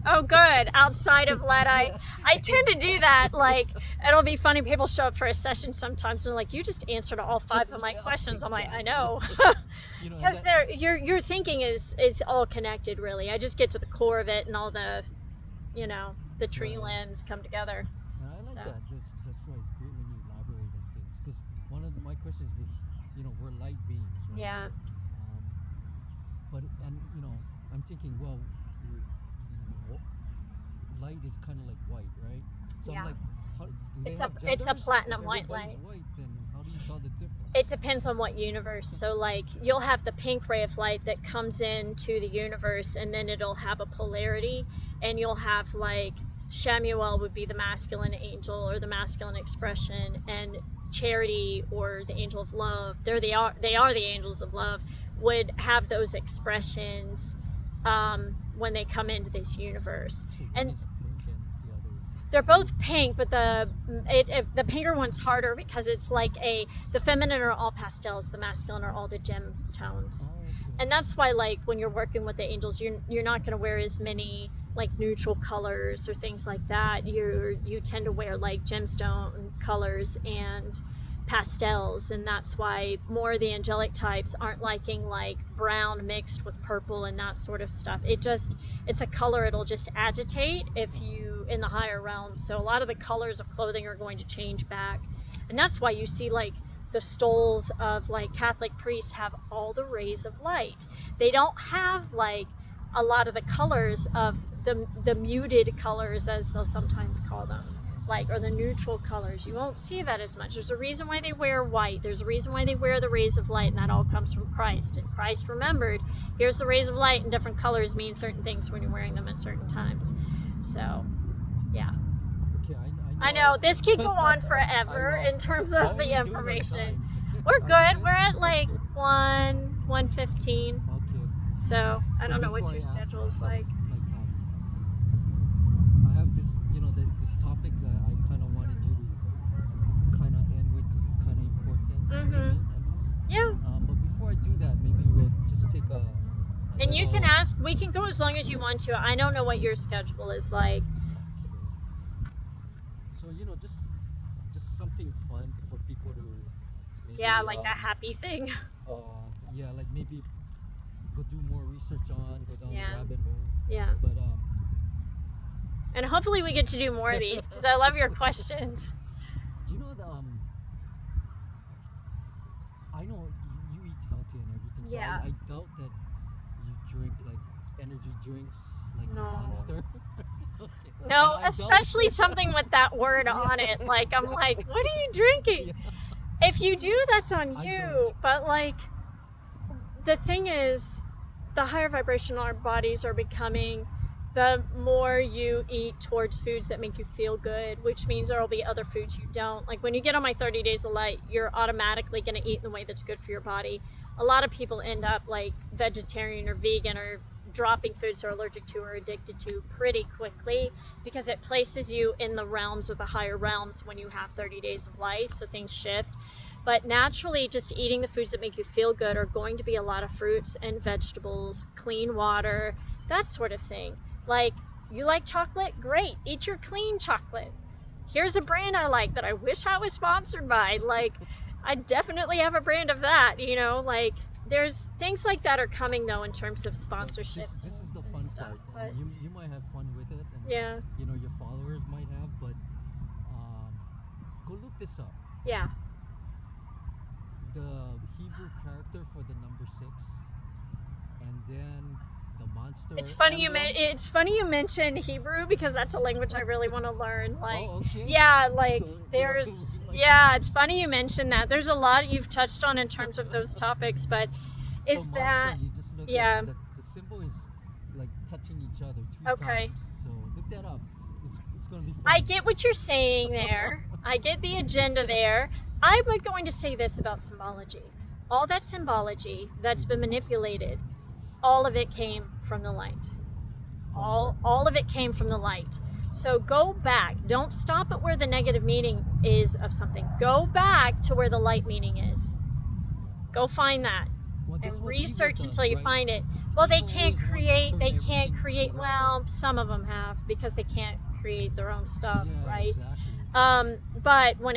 Oh, good. Outside of lead, I tend to do that. It'll be funny. People show up for a session sometimes and you just answered all 5 of my questions. I'm like, I know. Because your thinking is all connected, really. I just get to the core of it, and all the, the tree limbs come together. And I like that. That's why it's great when you elaborate on things. Because one of my questions was, we're light beings, right? Yeah. But I'm thinking, well, light is kind of like white, right? So Yeah. I'm like, how, do they It's have a genders? platinum If white everybody's light. white, then how do you tell the difference? It depends on what universe. So you'll have the pink ray of light that comes into the universe, and then it'll have a polarity, and you'll have Shamuel would be the masculine angel or the masculine expression, and Charity or the angel of love, they are the angels of love, would have those expressions when they come into this universe. So one And is pink and the other is... they're both pink, but the pinker one's harder because it's the feminine are all pastels, the masculine are all the gem tones. Oh, okay. And that's why when you're working with the angels, you're not going to wear as many neutral colors or things like that. You tend to wear gemstone colors and pastels, and that's why more of the angelic types aren't liking like brown mixed with purple and that sort of stuff. It's a color it'll just agitate if you in the higher realms. So a lot of the colors of clothing are going to change back, and that's why you see like the stoles of like Catholic priests have all the rays of light. They don't have like a lot of the colors of the muted colors, as they'll sometimes call them, like, or the neutral colors. You won't see that as much. There's a reason why they wear white. There's a reason why they wear the rays of light, and that all comes from Christ. And Christ remembered, here's the rays of light, and different colors mean certain things when you're wearing them at certain times. So, yeah. Okay, I know this could go on forever in terms of the information. We're good. We're at like 1:15. Okay. So I don't know what before your I ask, schedule is like. I have this, this topic that I kind of wanted you to kind of end with because it's kind of important to me, at least. Yeah. But before I do that, maybe we'll just take a And you little- can ask. We can go as long as you want to. I don't know what your schedule is like. So just something fun for people to. Maybe, Yeah, like a happy thing. Yeah, like maybe go do more research on, go down Yeah. the rabbit hole. Yeah. But And hopefully we get to do more of these because I love your questions. do you know the I know you eat healthy and everything, so Yeah. I doubt that you drink like energy drinks like No. Monster. Okay. No, And I especially don't- something with that word on it. Like, I'm like, what are you drinking? Yeah. If you do, that's on I you. don't. But like, the thing is, the higher vibrational our bodies are becoming, the more you eat towards foods that make you feel good, which means there will be other foods you don't. Like when you get on my 30 days of light, you're automatically going to eat in the way that's good for your body. A lot of people end up like vegetarian or vegan or dropping foods they're allergic to or addicted to pretty quickly because it places you in the realms of the higher realms when you have 30 days of light, so things shift. But naturally, just eating the foods that make you feel good are going to be a lot of fruits and vegetables, clean water, that sort of thing. Like, you like chocolate? Great. Eat your clean chocolate. Here's a brand I like that I wish I was sponsored by. Like, I definitely have a brand of that, like, there's things like that are coming, though, in terms of sponsorships This is the and fun stuff. part. But, And you might have fun with it, and yeah, your followers might have, but go look this up. yeah. The Hebrew character for the number 6, and then the monster. It's funny emblem. you mention Hebrew because that's a language I really want to learn. Like, Oh, okay. yeah, like So, there's, like- yeah, it's funny you mention that. There's a lot you've touched on in terms of those topics, but So is that, monster, you just look yeah. at the symbol is like touching each other 3 Okay. times. So look that up. It's gonna be fun. I get what you're saying there. I get the agenda there. I'm going to say this about symbology. All that symbology that's been manipulated, all of it came from the light. All of it came from the light. So go back. Don't stop at where the negative meaning is of something. Go back to where the light meaning is. Go find that Well, that's and what research evil until does, you right? find it. Well, they Evil can't always wants to create. turn They can't everything create. around. Well, some of them have because they can't create their own stuff, Yeah, right? exactly. But when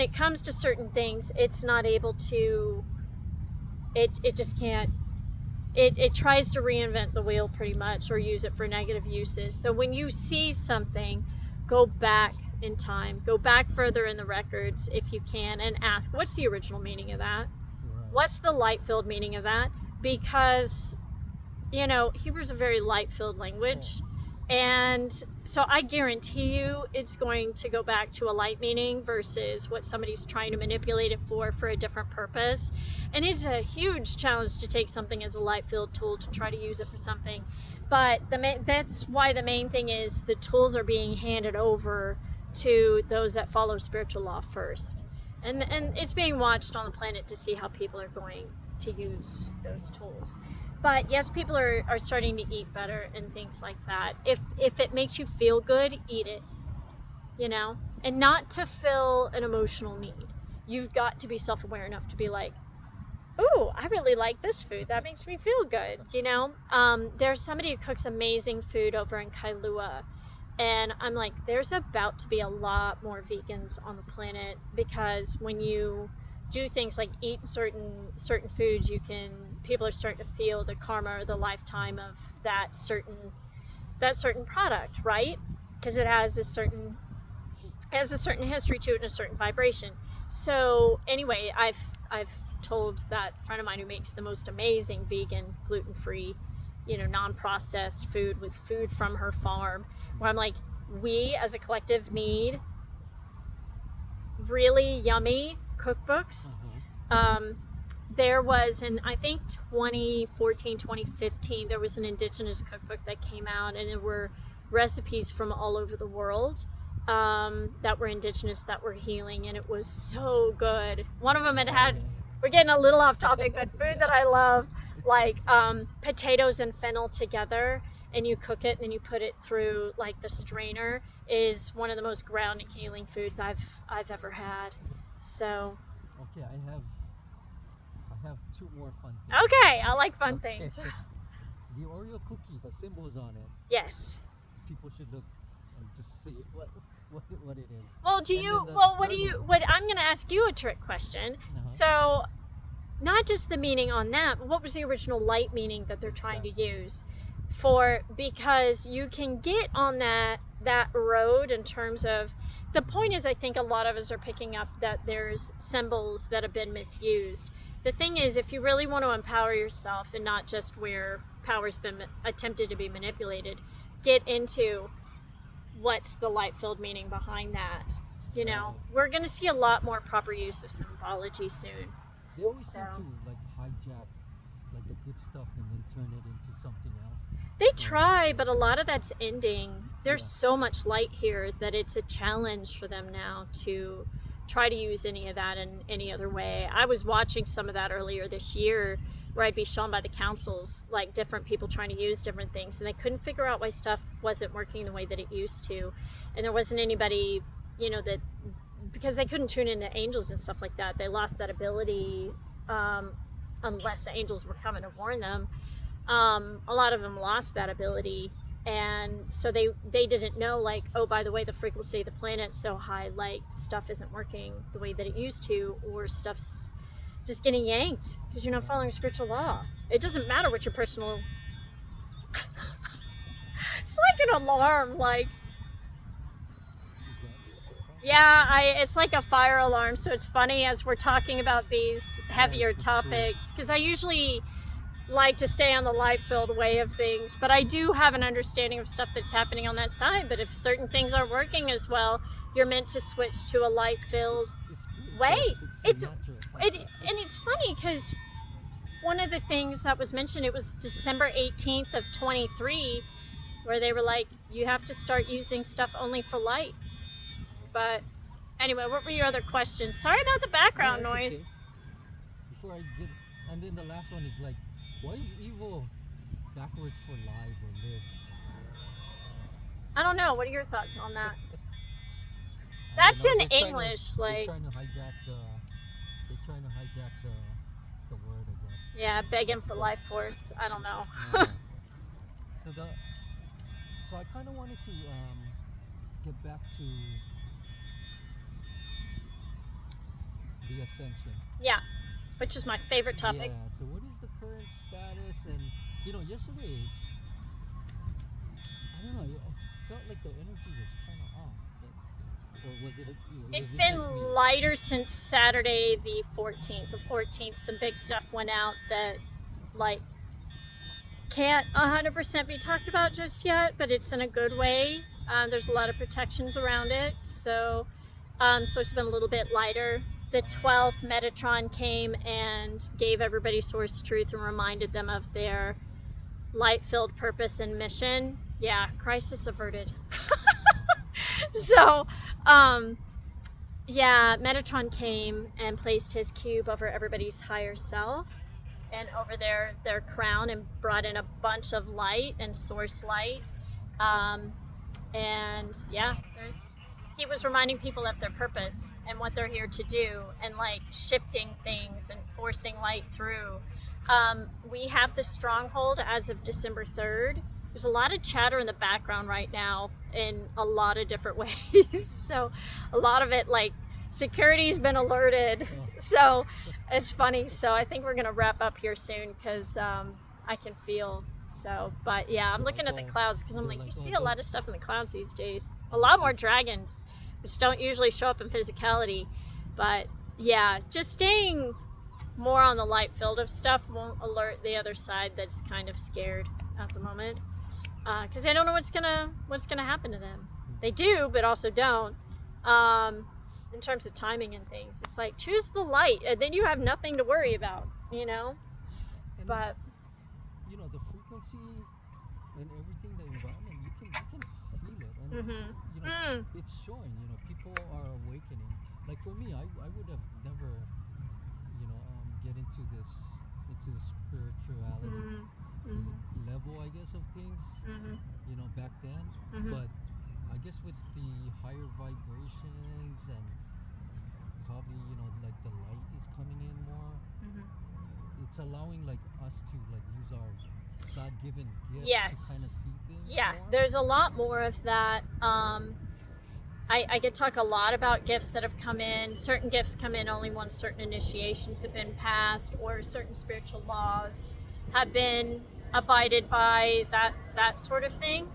it comes to certain things, it's not able to. It just can't. It tries to reinvent the wheel pretty much or use it for negative uses. So when you see something, go back in time, go back further in the records if you can, and ask, what's the original meaning of that? Right. What's the light-filled meaning of that? Because Hebrew's a very light-filled language. And so I guarantee you it's going to go back to a light meaning versus what somebody's trying to manipulate it for a different purpose. And it's a huge challenge to take something as a light-filled tool to try to use it for something. But that's why the main thing is the tools are being handed over to those that follow spiritual law first. And it's being watched on the planet to see how people are going to use those tools. But yes, people are starting to eat better and things like that. If it makes you feel good, eat it, and not to fill an emotional need. You've got to be self-aware enough to be like, ooh, I really like this food. That makes me feel good, There's somebody who cooks amazing food over in Kailua. And I'm like, there's about to be a lot more vegans on the planet, because when you do things like eat certain foods, people are starting to feel the karma or the lifetime of that certain product, right? Because it has a certain history to it and a certain vibration. So anyway, I've told that friend of mine who makes the most amazing vegan, gluten-free, non-processed food with food from her farm, where I'm like, we as a collective need really yummy cookbooks. There was I think 2014, 2015, there was an indigenous cookbook that came out, and there were recipes from all over the world that were indigenous, that were healing, and it was so good. One of them we're getting a little off topic, but food that I love, like potatoes and fennel together, and you cook it and then you put it through like the strainer, is one of the most grounding, healing foods I've ever had. So Okay, I have two more fun things. okay, I like fun things. The Oreo cookie, the symbols on it. Yes. People should look and just see what it is. Well, what I'm going to ask you a trick question. So, not just the meaning on that, but what was the original light meaning that they're trying to use because you can get on that road in terms of, the point is, I think a lot of us are picking up that there's symbols that have been misused. The thing is, if you really want to empower yourself and not just where power's been attempted to be manipulated, get into what's the light-filled meaning behind that. We're going to see a lot more proper use of symbology soon. They always seem to hijack the good stuff and then turn it into something else. They try, but a lot of that's ending. There's so much light here that it's a challenge for them now to try to use any of that in any other way. I was watching some of that earlier this year, where I'd be shown by the councils, like different people trying to use different things, and they couldn't figure out why stuff wasn't working the way that it used to. And there wasn't anybody, that, because they couldn't tune into angels and stuff like that. They lost that ability, unless the angels were coming to warn them. A lot of them lost that ability, and so they didn't know, like, oh, by the way, the frequency of the planet's so high, like, stuff isn't working the way that it used to, or stuff's just getting yanked because you're not following spiritual law. It doesn't matter what your personal it's like an alarm, like, it's like a fire alarm. So it's funny as we're talking about these heavier topics, because I usually like to stay on the light-filled way of things, but I do have an understanding of stuff that's happening on that side. But if certain things aren't working as well, you're meant to switch to a light-filled way. And it's funny because one of the things that was mentioned, it was December 18th of 23, where they were like, you have to start using stuff only for light. But anyway, what were your other questions? Sorry about the background noise. Okay. Before I get, and then the last one is like, why is evil backwards for live or live? I don't know. What are your thoughts on that? That's in English. They're trying to hijack the word, I guess. Yeah, begging for life force. I don't know. So I kind of wanted to get back to the ascension. Yeah, which is my favorite topic. Yeah. So what is the current status? And yesterday, I don't know. I felt like the energy was kind of off. Or was it? It's been lighter since Saturday the 14th. The 14th, some big stuff went out that, like, can't 100% be talked about just yet, but it's in a good way. There's a lot of protections around it, so it's been a little bit lighter. The 12th, Metatron came and gave everybody source truth and reminded them of their light-filled purpose and mission. Yeah, crisis averted. So, Metatron came and placed his cube over everybody's higher self and over their crown, and brought in a bunch of light and source light. He was reminding people of their purpose and what they're here to do, and like shifting things and forcing light through. We have the stronghold as of December 3rd. there's a lot of chatter in the background right now in a lot of different ways. So a lot of it, like, security's been alerted. So it's funny. So I think we're gonna wrap up here soon because I can feel. So, but yeah, I'm looking at the clouds because I'm like, you see a lot of stuff in the clouds these days. A lot more dragons, which don't usually show up in physicality. But yeah, just staying more on the light field of stuff won't alert the other side that's kind of scared at the moment, because they don't know what's gonna happen to them. They do, but also don't. In terms of timing and things, it's like, choose the light, and then you have nothing to worry about, you know. And but you know, the frequency and everything, the environment, you can feel it, and you know, it's showing. You know, people are awakening. Like for me, I would have never, you know, get into the spirituality level, I guess, of things. You know, back then, but I guess with the higher vibrations and probably, you know, like the light is coming in more. It's allowing like us to like use our God-given gifts to kind of see things. Yeah, more. there's a lot more of that. I could talk a lot about gifts that have come in. Certain gifts come in only once certain initiations have been passed, or certain spiritual laws have been abided by, that sort of thing.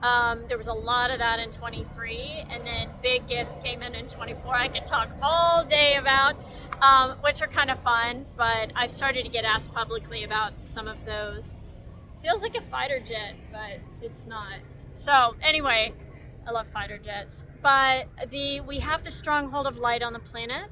There was a lot of that in 23, and then big gifts came in 24. I could talk all day about, which are kind of fun, but I've started to get asked publicly about some of those. Feels like a fighter jet, but it's not. So anyway, I love fighter jets. But we have the stronghold of light on the planet.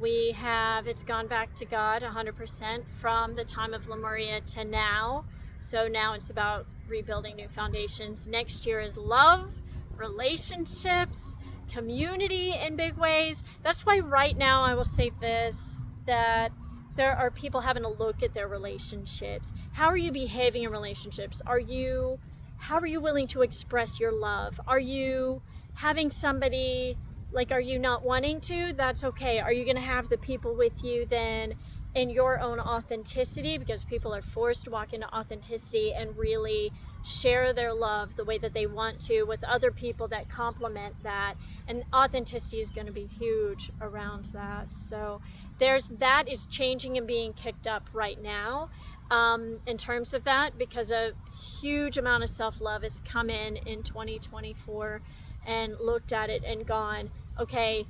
It's gone back to God 100% from the time of Lemuria to now. So now it's about rebuilding new foundations. Next year is love, relationships, community in big ways. That's why right now I will say this, that there are people having to look at their relationships. How are you behaving in relationships? How are you willing to express your love? Are you having somebody, like, are you not wanting to? That's okay. Are you going to have the people with you then in your own authenticity? Because people are forced to walk into authenticity and really share their love the way that they want to with other people that complement that. And authenticity is going to be huge around that. So that is changing and being kicked up right now. In terms of that, because a huge amount of self-love has come in 2024 and looked at it and gone, okay,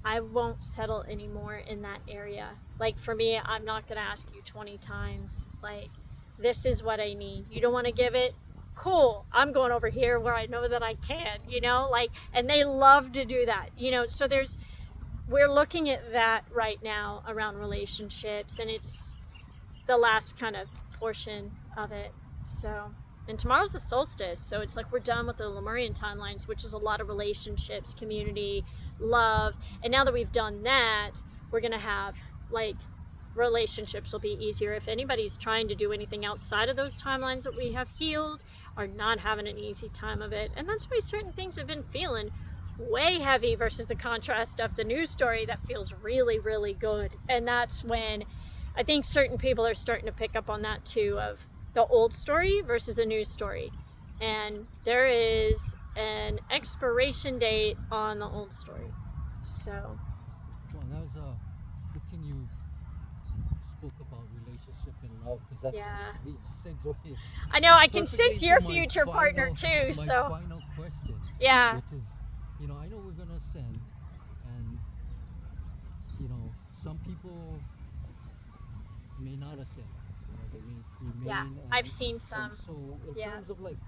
I won't settle anymore in that area. Like for me, I'm not going to ask you 20 times, like, this is what I need. You don't want to give it? Cool. I'm going over here where I know that I can, you know, like, and they love to do that, you know. So we're looking at that right now around relationships, and it's the last kind of portion of it. So, and tomorrow's the solstice, so it's like we're done with the Lemurian timelines, which is a lot of relationships, community, love. And now that we've done that, we're gonna have, like, relationships will be easier. If anybody's trying to do anything outside of those timelines that we have healed, are not having an easy time of it. And that's why certain things have been feeling way heavy versus the contrast of the news story that feels really, really good. And that's when I think certain people are starting to pick up on that too, of the old story versus the news story. And there is an expiration date on the old story. So. Well, that was a good thing you spoke about relationship and love, because that's the segue. I know, I can perfectly sense your to my future partner too, my so. final question. Yeah. Which is, you know, I know we're gonna ascend, and you know, some people may not ascend. You know, they may remain. Yeah, I've seen some. So in terms of like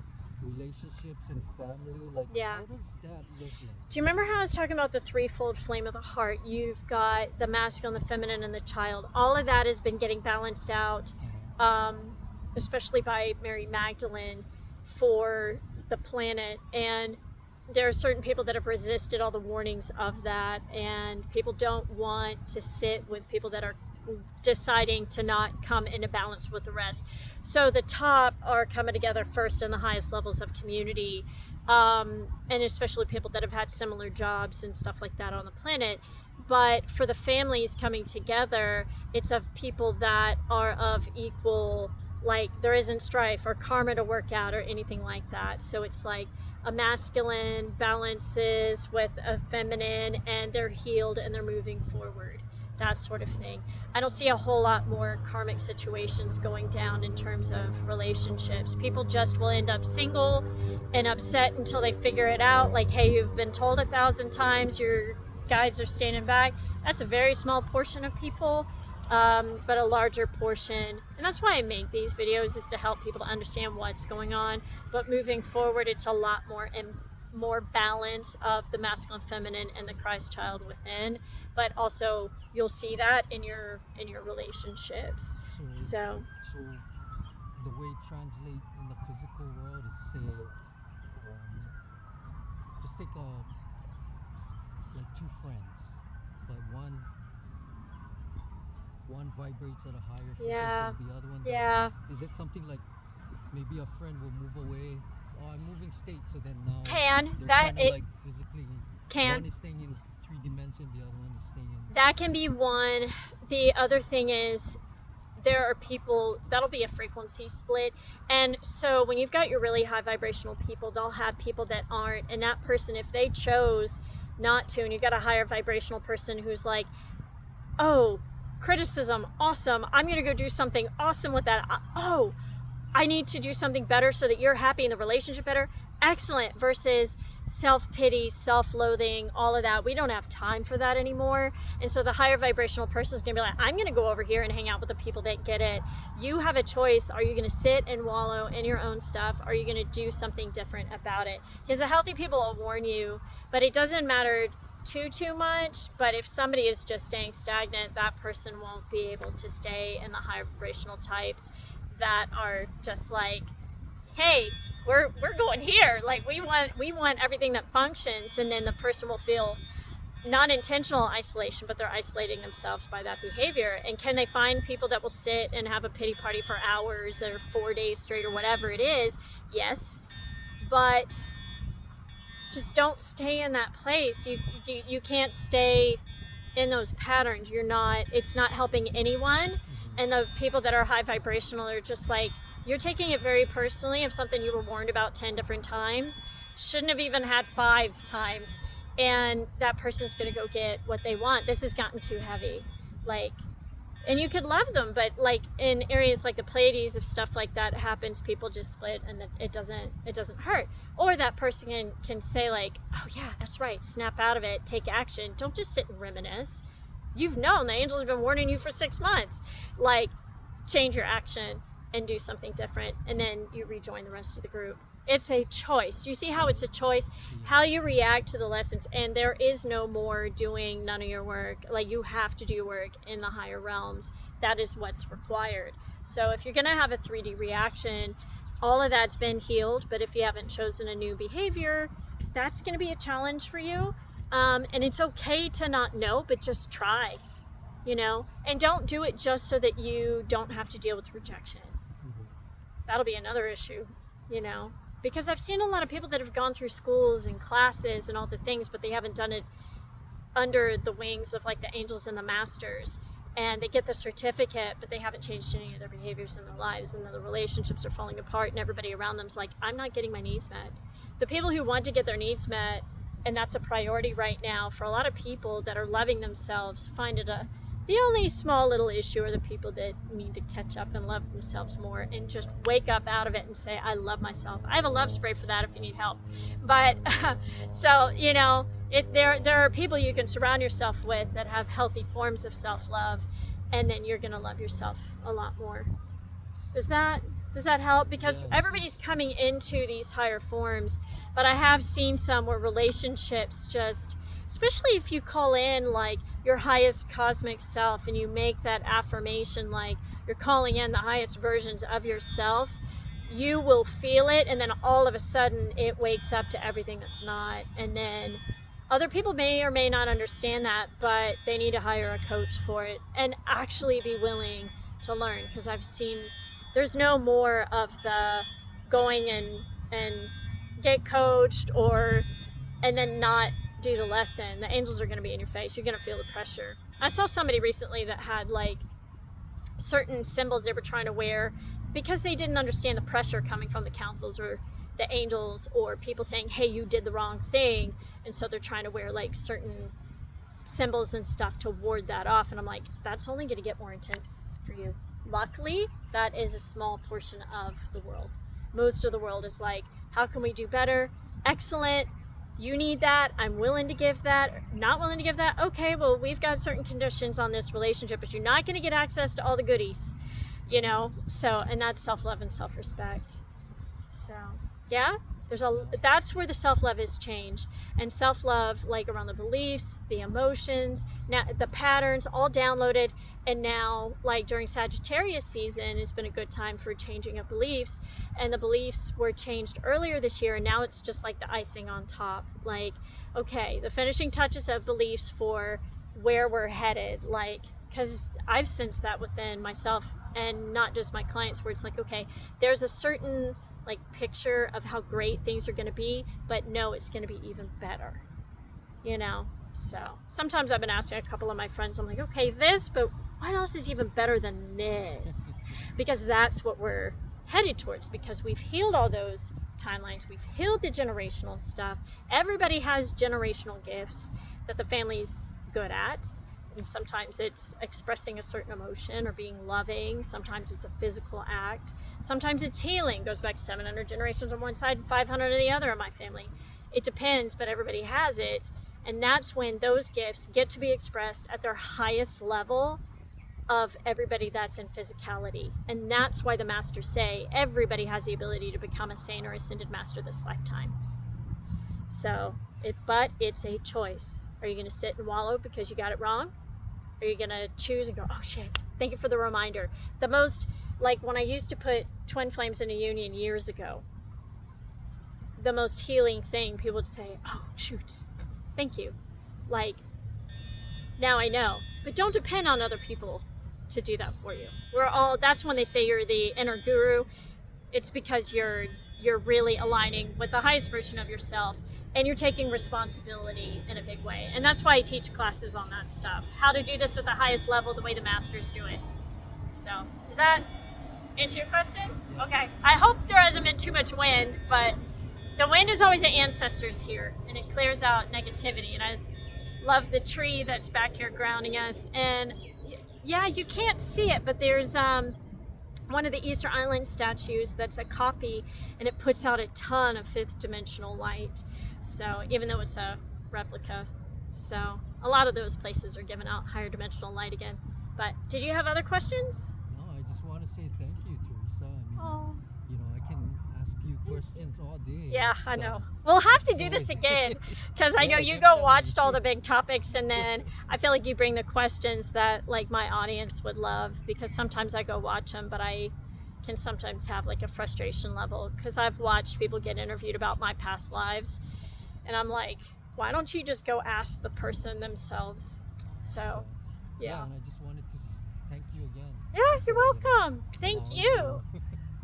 relationships and family, like Yeah. how does that look like? Do you remember how I was talking about the threefold flame of the heart? You've got the masculine, the feminine, and the child. All of that has been getting balanced out, especially by Mary Magdalene for the planet. And there are certain people that have resisted all the warnings of that, and people don't want to sit with people that are deciding to not come into balance with the rest. So the top are coming together first in the highest levels of community, and especially people that have had similar jobs and stuff like that on the planet. But for the families coming together, it's of people that are of equal like there isn't strife or karma to work out or anything like that. So it's like a masculine balances with a feminine, and they're healed and they're moving forward, that sort of thing. I don't see a whole lot more karmic situations going down in terms of relationships. People just will end up single and upset until they figure it out. Like, hey, you've been told 1,000 times, your guides are standing back. That's a very small portion of people, but a larger portion. And that's why I make these videos, is to help people to understand what's going on. But moving forward, it's a lot more balance of the masculine, feminine, and the Christ child within. But also, you'll see that in your relationships. So the way it translates in the physical world is, say, just take like two friends, but one vibrates at a higher frequency, Yeah. the other one Yeah. doesn't. Is it something like maybe a friend will move away? Oh, I'm moving state, so then now they're That kinda it like physically, can. one is staying in 3 dimension, the other one is staying in. That can be one. The other thing is, there are people that'll be a frequency split. And so when you've got your really high vibrational people, they'll have people that aren't. And that person, if they chose not to, and you've got a higher vibrational person who's like, oh, criticism, awesome, I'm going to go do something awesome with that. Oh, I need to do something better so that you're happy in the relationship better. Excellent. Versus self-pity, self-loathing, all of that. We don't have time for that anymore. And so the higher vibrational person is going to be like, I'm going to go over here and hang out with the people that get it. You have a choice. Are you going to sit and wallow in your own stuff? Are you going to do something different about it? Because the healthy people will warn you, but it doesn't matter too much. But if somebody is just staying stagnant, that person won't be able to stay in the higher vibrational types that are just like, hey, we're going here. Like, we want everything that functions. And then the person will feel not intentional isolation, but they're isolating themselves by that behavior. And can they find people that will sit and have a pity party for hours or 4 days straight or whatever it is? Yes, but just don't stay in that place. You can't stay in those patterns. It's not helping anyone. And the people that are high vibrational are just like, you're taking it very personally of something you were warned about 10 different times. Shouldn't have even had 5 times. And that person's going to go get what they want. This has gotten too heavy. Like, and you could love them, but like in areas like the Pleiades, if stuff like that happens, people just split and it doesn't hurt. Or that person can say like, oh yeah, that's right, snap out of it, take action. Don't just sit and reminisce. You've known, the angels have been warning you for 6 months. Like, change your action and do something different, and then you rejoin the rest of the group. It's a choice. Do you see how it's a choice? How you react to the lessons, and there is no more doing none of your work. Like, you have to do your work in the higher realms. That is what's required. So if you're going to have a 3D reaction, all of that's been healed, but if you haven't chosen a new behavior, that's going to be a challenge for you. And it's okay to not know, but just try, and don't do it just so that you don't have to deal with rejection. That'll be another issue, because I've seen a lot of people that have gone through schools and classes and all the things, but they haven't done it under the wings of like the angels and the masters, and they get the certificate, but they haven't changed any of their behaviors in their lives, and then the relationships are falling apart, and everybody around them's like, I'm not getting my needs met. The people who want to get their needs met, and that's a priority right now for a lot of people that are loving themselves, find it the only small little issue are the people that need to catch up and love themselves more and just wake up out of it and say, I love myself. I have a love spray for that if you need help. But so, there are people you can surround yourself with that have healthy forms of self-love, and then you're going to love yourself a lot more. Does that help? Because everybody's coming into these higher forms, but I have seen some where relationships just, especially if you call in like your highest cosmic self and you make that affirmation like you're calling in the highest versions of yourself, you will feel it, and then all of a sudden it wakes up to everything that's not. And then other people may or may not understand that, but they need to hire a coach for it and actually be willing to learn, because I've seen there's no more of the going and get coached and then not do the lesson. The angels are going to be in your face. You're going to feel the pressure. I saw somebody recently that had like certain symbols they were trying to wear, because they didn't understand the pressure coming from the councils or the angels or people saying, hey, you did the wrong thing. And so they're trying to wear like certain symbols and stuff to ward that off. And I'm like, that's only going to get more intense for you. Luckily, that is a small portion of the world. Most of the world is like, how can we do better? Excellent. You need that. I'm willing to give that. Not willing to give that. Okay, well, we've got certain conditions on this relationship, but you're not going to get access to all the goodies, you know? So, and that's self-love and self-respect. So, yeah, that's where the self-love is changed. And self-love, like around the beliefs, the emotions, now the patterns, all downloaded. And now, like during Sagittarius season, it's been a good time for changing of beliefs. And the beliefs were changed earlier this year, and now it's just like the icing on top. Like, okay, the finishing touches of beliefs for where we're headed. Like, because I've sensed that within myself and not just my clients, where it's like, okay, there's a certain like picture of how great things are going to be, but no, it's going to be even better, you know? So sometimes I've been asking a couple of my friends, I'm like, okay, this, but what else is even better than this? Because that's what we're headed towards, because we've healed all those timelines. We've healed the generational stuff. Everybody has generational gifts that the family's good at. And sometimes it's expressing a certain emotion or being loving. Sometimes it's a physical act. Sometimes it's healing. Goes back 700 generations on one side and 500 on the other in my family. It depends, but everybody has it. And that's when those gifts get to be expressed at their highest level of everybody that's in physicality. And that's why the masters say everybody has the ability to become a saint or ascended master this lifetime. So, but it's a choice. Are you going to sit and wallow because you got it wrong? Are you going to choose and go, oh shit, thank you for the reminder. The most, like when I used to put twin flames in a union years ago, the most healing thing, people would say, oh shoot, thank you. Like, now I know. But don't depend on other people to do that for you. That's when they say you're the inner guru. It's because you're really aligning with the highest version of yourself, and you're taking responsibility in a big way. And that's why I teach classes on that stuff. How to do this at the highest level, the way the masters do it. So, does that answer your questions? Okay. I hope there hasn't been too much wind, but the wind is always the ancestors here, and it clears out negativity. And I love the tree that's back here grounding us. And yeah, you can't see it, but there's one of the Easter Island statues that's a copy, and it puts out a ton of fifth dimensional light. So even though it's a replica, so a lot of those places are giving out higher dimensional light again. But did you have other questions? No, I just want to say thank you, Theresa. I mean, you know, I can ask you questions all day. Yeah, I know. We'll have to do this again, because I know you go watched all the big topics, and then I feel like you bring the questions that like my audience would love, because sometimes I go watch them, but I can sometimes have like a frustration level, because I've watched people get interviewed about my past lives, and I'm like, why don't you just go ask the person themselves? So, yeah. And I just wanted to thank you again. Yeah, you're welcome. Thank you.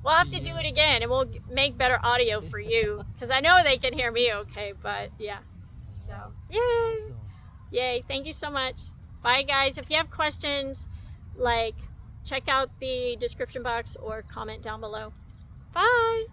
We'll have to do it again, and we'll make better audio for you, because I know they can hear me okay, but yeah. So, yay. Yay. Thank you so much. Bye, guys. If you have questions, like, check out the description box or comment down below. Bye.